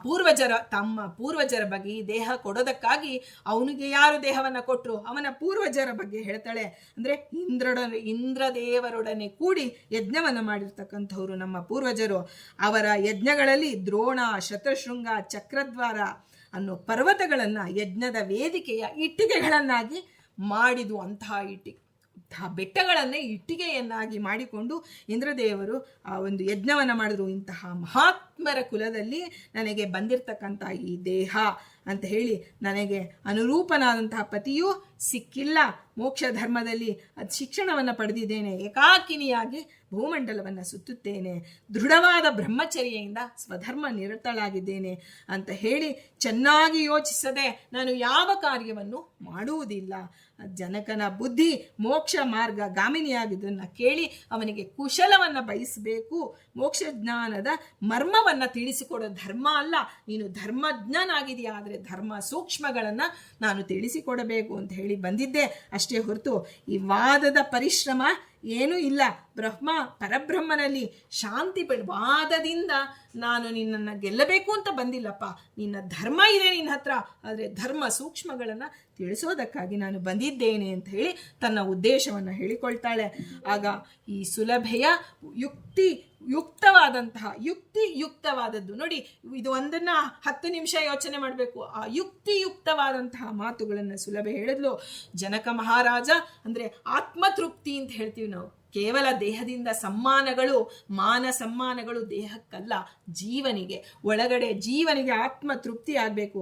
ಪೂರ್ವಜರ ಬಗ್ಗೆ ಈ ದೇಹ ಕೊಡೋದಕ್ಕಾಗಿ ಅವನಿಗೆ ಯಾರು ದೇಹವನ್ನು ಕೊಟ್ಟರು ಅವನ ಪೂರ್ವಜರ ಬಗ್ಗೆ ಹೇಳ್ತಾಳೆ. ಅಂದರೆ ಇಂದ್ರದೇವರೊಡನೆ ಕೂಡಿ ಯಜ್ಞವನ್ನು ಮಾಡಿರ್ತಕ್ಕಂಥವ್ರು ನಮ್ಮ ಪೂರ್ವಜರು. ಅವರ ಯಜ್ಞಗಳಲ್ಲಿ ದ್ರೋಣ, ಶತಶೃಂಗ, ಚಕ್ರದ್ವಾರ ಅನ್ನೋ ಪರ್ವತಗಳನ್ನು ಯಜ್ಞದ ವೇದಿಕೆಯ ಇಟ್ಟಿಗೆಗಳನ್ನಾಗಿ ಮಾಡಿದು. ಅಂತಹ ಬೆಟ್ಟಗಳನ್ನೇ ಇಟ್ಟಿಗೆಯನ್ನಾಗಿ ಮಾಡಿಕೊಂಡು ಇಂದ್ರದೇವರು ಆ ಒಂದು ಯಜ್ಞವನ್ನು ಮಾಡಿದ್ರು. ಇಂತಹ ಮಹಾತ್ಮರ ಕುಲದಲ್ಲಿ ನನಗೆ ಬಂದಿರತಕ್ಕಂಥ ಈ ದೇಹ ಅಂತ ಹೇಳಿ, ನನಗೆ ಅನುರೂಪನಾದಂತಹ ಪತಿಯೂ ಸಿಕ್ಕಿಲ್ಲ. ಮೋಕ್ಷ ಧರ್ಮದಲ್ಲಿ ಶಿಕ್ಷಣವನ್ನು ಪಡೆದಿದ್ದೇನೆ, ಏಕಾಕಿನಿಯಾಗಿ ಭೂಮಂಡಲವನ್ನು ಸುತ್ತುತ್ತೇನೆ, ದೃಢವಾದ ಬ್ರಹ್ಮಚರ್ಯೆಯಿಂದ ಸ್ವಧರ್ಮ ನಿರತಳಾಗಿದ್ದೇನೆ ಅಂತ ಹೇಳಿ ಚೆನ್ನಾಗಿ ಯೋಚಿಸದೆ ನಾನು ಯಾವ ಕಾರ್ಯವನ್ನು ಮಾಡುವುದಿಲ್ಲ. ಜನಕನ ಬುದ್ಧಿ ಮೋಕ್ಷ ಮಾರ್ಗ ಗಾಮಿನಿಯಾಗಿದ್ದನ್ನು ಕೇಳಿ ಅವನಿಗೆ ಕುಶಲವನ್ನು ಬಯಸಬೇಕು. ಮೋಕ್ಷ ಜ್ಞಾನದ ಮರ್ಮವನ್ನು ತಿಳಿಸಿಕೊಡೋ ಧರ್ಮ ಅಲ್ಲ, ನೀನು ಧರ್ಮಜ್ಞನಾಗಿದೆಯಾ, ಆದರೆ ಧರ್ಮ ಸೂಕ್ಷ್ಮಗಳನ್ನು ನಾನು ತಿಳಿಸಿಕೊಡಬೇಕು ಅಂತ ಹೇಳಿ ಬಂದಿದ್ದೆ ಅಷ್ಟೇ ಹೊರತು ಈ ವಾದದ ಪರಿಶ್ರಮ ಏನೂ ಇಲ್ಲ, ಪರಬ್ರಹ್ಮನಲ್ಲಿ ಶಾಂತಿ ವಾದದಿಂದ ನಾನು ನಿನ್ನನ್ನು ಗೆಲ್ಲಬೇಕು ಅಂತ ಬಂದಿಲ್ಲಪ್ಪ, ನಿನ್ನ ಧರ್ಮ ಇದೆ ನಿನ್ನ ಹತ್ರ, ಆದರೆ ಧರ್ಮ ಸೂಕ್ಷ್ಮಗಳನ್ನು ತಿಳಿಸೋದಕ್ಕಾಗಿ ನಾನು ಬಂದಿದ್ದೇನೆ ಅಂತ ಹೇಳಿ ತನ್ನ ಉದ್ದೇಶವನ್ನು ಹೇಳಿಕೊಳ್ತಾಳೆ. ಆಗ ಈ ಸುಲಭೆಯ ಯುಕ್ತಿಯುಕ್ತವಾದದ್ದು ನೋಡಿ, ಇದು ಒಂದನ್ನು 10 ನಿಮಿಷ ಯೋಚನೆ ಮಾಡಬೇಕು. ಆ ಯುಕ್ತಿಯುಕ್ತವಾದಂತಹ ಮಾತುಗಳನ್ನು ಸುಲಭೆ ಹೇಳಿದ್ಲು. ಜನಕ ಮಹಾರಾಜ ಅಂದರೆ ಆತ್ಮತೃಪ್ತಿ ಅಂತ ಹೇಳ್ತೀವಿ ನಾವು. ಕೇವಲ ದೇಹದಿಂದ ಮಾನ ಸಮ್ಮಾನಗಳು ದೇಹಕ್ಕಲ್ಲ, ಜೀವನಿಗೆ, ಒಳಗಡೆ ಜೀವನಿಗೆ ಆತ್ಮ ತೃಪ್ತಿ ಆಗಬೇಕು.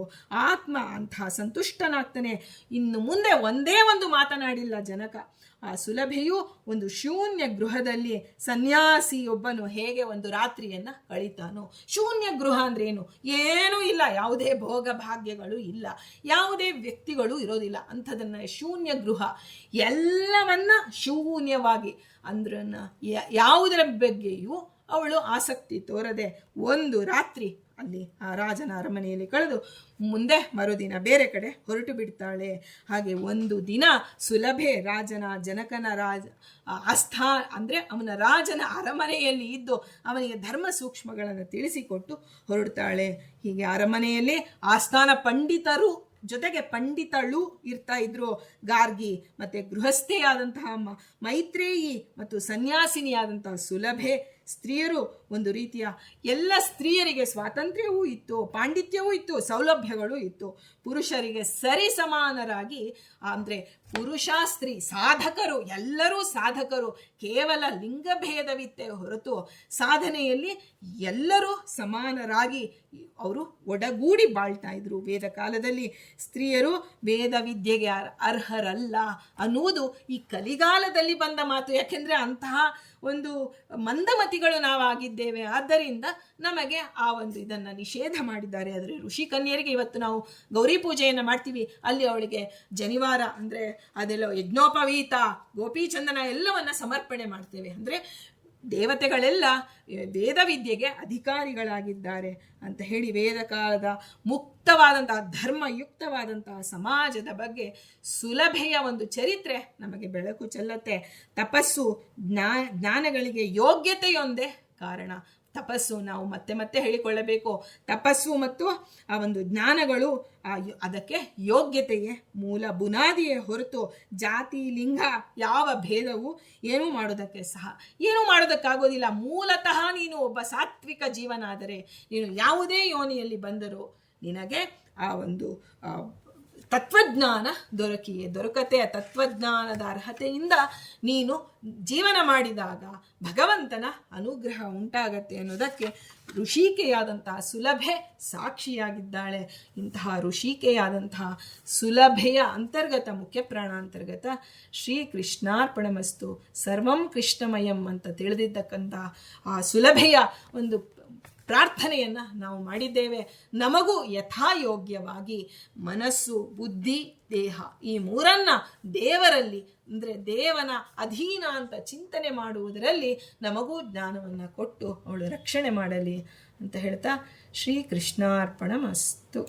ಆತ್ಮ ಅಂತಹ ಸಂತುಷ್ಟನಾಗ್ತಾನೆ. ಇನ್ನು ಮುಂದೆ ಒಂದೇ ಒಂದು ಮಾತನಾಡಿಲ್ಲ ಜನಕ. ಆ ಸುಲಭೆಯು ಒಂದು ಶೂನ್ಯ ಗೃಹದಲ್ಲಿ ಸನ್ಯಾಸಿಯೊಬ್ಬನು ಹೇಗೆ ಒಂದು ರಾತ್ರಿಯನ್ನು ಕಳೀತಾನೋ. ಶೂನ್ಯ ಗೃಹ ಅಂದ್ರೆ ಏನೂ ಇಲ್ಲ, ಯಾವುದೇ ಭೋಗ ಭಾಗ್ಯಗಳು ಇಲ್ಲ, ಯಾವುದೇ ವ್ಯಕ್ತಿಗಳು ಇರೋದಿಲ್ಲ. ಅಂಥದನ್ನು ಶೂನ್ಯ ಗೃಹ, ಎಲ್ಲವನ್ನ ಶೂನ್ಯವಾಗಿ ಅಂದ್ರನ್ನ ಯಾವುದರ ಬಗ್ಗೆಯೂ ಅವಳು ಆಸಕ್ತಿ ತೋರದೆ ಒಂದು ರಾತ್ರಿ ಅಲ್ಲಿ ಆ ರಾಜನ ಅರಮನೆಯಲ್ಲಿ ಕಳೆದು ಮುಂದೆ ಮರುದಿನ ಬೇರೆ ಕಡೆ ಹೊರಟು ಬಿಡ್ತಾಳೆ. ಹಾಗೆ ಒಂದು ದಿನ ಸುಲಭೆ ಜನಕನ ಅವನ ರಾಜನ ಅರಮನೆಯಲ್ಲಿ ಇದ್ದು ಅವನಿಗೆ ಧರ್ಮ ಸೂಕ್ಷ್ಮಗಳನ್ನು ತಿಳಿಸಿಕೊಟ್ಟು ಹೊರಡ್ತಾಳೆ. ಹೀಗೆ ಅರಮನೆಯಲ್ಲಿ ಆಸ್ಥಾನ ಪಂಡಿತರು ಜೊತೆಗೆ ಪಂಡಿತಳು ಇರ್ತಾ ಇದ್ರು. ಗಾರ್ಗಿ ಮತ್ತೆ ಗೃಹಸ್ಥೆಯಾದಂತಹ ಮೈತ್ರೇಯಿ ಮತ್ತು ಸನ್ಯಾಸಿನಿಯಾದಂತಹ ಸುಲಭೆ ಸ್ತ್ರೀಯರು ಒಂದು ರೀತಿಯ ಎಲ್ಲ ಸ್ತ್ರೀಯರಿಗೆ ಸ್ವಾತಂತ್ರ್ಯವೂ ಇತ್ತು, ಪಾಂಡಿತ್ಯವೂ ಇತ್ತು, ಸೌಲಭ್ಯಗಳು ಇತ್ತು. ಪುರುಷರಿಗೆ ಸರಿ ಸಮಾನರಾಗಿ ಅಂದರೆ ಪುರುಷ ಸ್ತ್ರೀ ಸಾಧಕರು, ಎಲ್ಲರೂ ಸಾಧಕರು. ಕೇವಲ ಲಿಂಗಭೇದವಿತ್ತೆ ಹೊರತು ಸಾಧನೆಯಲ್ಲಿ ಎಲ್ಲರೂ ಸಮಾನರಾಗಿ ಅವರು ಒಡಗೂಡಿ ಬಾಳ್ತಾ ಇದ್ರು. ವೇದ ಕಾಲದಲ್ಲಿ ಸ್ತ್ರೀಯರು ವೇದ ವಿದ್ಯೆಗೆ ಅರ್ಹರಲ್ಲ ಅನ್ನುವುದು ಈ ಕಲಿಗಾಲದಲ್ಲಿ ಬಂದ ಮಾತು. ಯಾಕೆಂದರೆ ಅಂತಹ ಒಂದು ಮಂದಮತಿಗಳು ನಾವಾಗಿದ್ದೇವೆ. ಆದ್ದರಿಂದ ನಮಗೆ ಆ ಒಂದು ಇದನ್ನು ನಿಷೇಧ ಮಾಡಿದ್ದಾರೆ. ಆದರೆ ಋಷಿ ಕನ್ಯರಿಗೆ ಇವತ್ತು ನಾವು ಗೌರಿ ಪೂಜೆಯನ್ನು ಮಾಡ್ತೀವಿ, ಅಲ್ಲಿ ಅವಳಿಗೆ ಜನಿವಾರ ಅಂದರೆ ಅದೆಲ್ಲ ಯಜ್ಞೋಪವೀತ, ಗೋಪೀಚಂದನ ಎಲ್ಲವನ್ನ ಸಮರ್ಪಣೆ ಮಾಡ್ತೇವೆ. ಅಂದರೆ ದೇವತೆಗಳೆಲ್ಲ ವೇದವಿದ್ಯೆಗೆ ಅಧಿಕಾರಿಗಳಾಗಿದ್ದಾರೆ ಅಂತ ಹೇಳಿ ವೇದ ಕಾಲದ ಮುಕ್ತವಾದಂತಹ ಧರ್ಮಯುಕ್ತವಾದಂತಹ ಸಮಾಜದ ಬಗ್ಗೆ ಸುಲಭೆಯ ಒಂದು ಚರಿತ್ರೆ ನಮಗೆ ಬೆಳಕು ಚೆಲ್ಲುತ್ತೆ. ತಪಸ್ಸು ಜ್ಞಾನಗಳಿಗೆ ಯೋಗ್ಯತೆಯೊಂದೇ ಕಾರಣ. ತಪಸ್ಸು ನಾವು ಮತ್ತೆ ಮತ್ತೆ ಹೇಳಿಕೊಳ್ಳಬೇಕು. ತಪಸ್ಸು ಮತ್ತು ಆ ಒಂದು ಜ್ಞಾನಗಳು ಅದಕ್ಕೆ ಯೋಗ್ಯತೆಯೇ ಮೂಲ ಬುನಾದಿಯೇ ಹೊರತು ಜಾತಿ ಲಿಂಗ ಯಾವ ಭೇದವು ಏನೂ ಮಾಡೋದಕ್ಕಾಗೋದಿಲ್ಲ. ಮೂಲತಃ ನೀನು ಒಬ್ಬ ಸಾತ್ವಿಕ ಜೀವನ ಆದರೆ ನೀನು ಯಾವುದೇ ಯೋನಿಯಲ್ಲಿ ಬಂದರೂ ನಿನಗೆ ಆ ಒಂದು ತತ್ವಜ್ಞಾನ ದೊರಕತೆ. ತತ್ವಜ್ಞಾನದ ಅರ್ಹತೆಯಿಂದ ನೀನು ಜೀವನ ಮಾಡಿದಾಗ ಭಗವಂತನ ಅನುಗ್ರಹ ಉಂಟಾಗತ್ತೆ ಅನ್ನೋದಕ್ಕೆ ಋಷಿಕೆಯಾದಂತಹ ಸುಲಭೆ ಸಾಕ್ಷಿಯಾಗಿದ್ದಾಳೆ. ಇಂತಹ ಋಷಿಕೆಯಾದಂತಹ ಸುಲಭೆಯ ಅಂತರ್ಗತ ಮುಖ್ಯ ಪ್ರಾಣಾಂತರ್ಗತ ಶ್ರೀ ಕೃಷ್ಣಾರ್ಪಣಮಸ್ತು ಸರ್ವಂ ಕೃಷ್ಣಮಯಂ ಅಂತ ತಿಳಿದಿದ್ದಕ್ಕಂತಹ ಆ ಸುಲಭೆಯ ಒಂದು ಪ್ರಾರ್ಥನೆಯನ್ನು ನಾವು ಮಾಡಿದ್ದೇವೆ. ನಮಗೂ ಯಥಾಯೋಗ್ಯವಾಗಿ ಮನಸ್ಸು, ಬುದ್ಧಿ, ದೇಹ ಈ ಮೂರನ್ನ ದೇವರಲ್ಲಿ ಅಂದರೆ ದೇವನ ಅಧೀನ ಅಂತ ಚಿಂತನೆ ಮಾಡುವುದರಲ್ಲಿ ನಮಗೂ ಜ್ಞಾನವನ್ನು ಕೊಟ್ಟು ಅವಳು ರಕ್ಷಣೆ ಮಾಡಲಿ ಅಂತ ಹೇಳ್ತಾ ಶ್ರೀ ಕೃಷ್ಣಾರ್ಪಣಮಸ್ತು.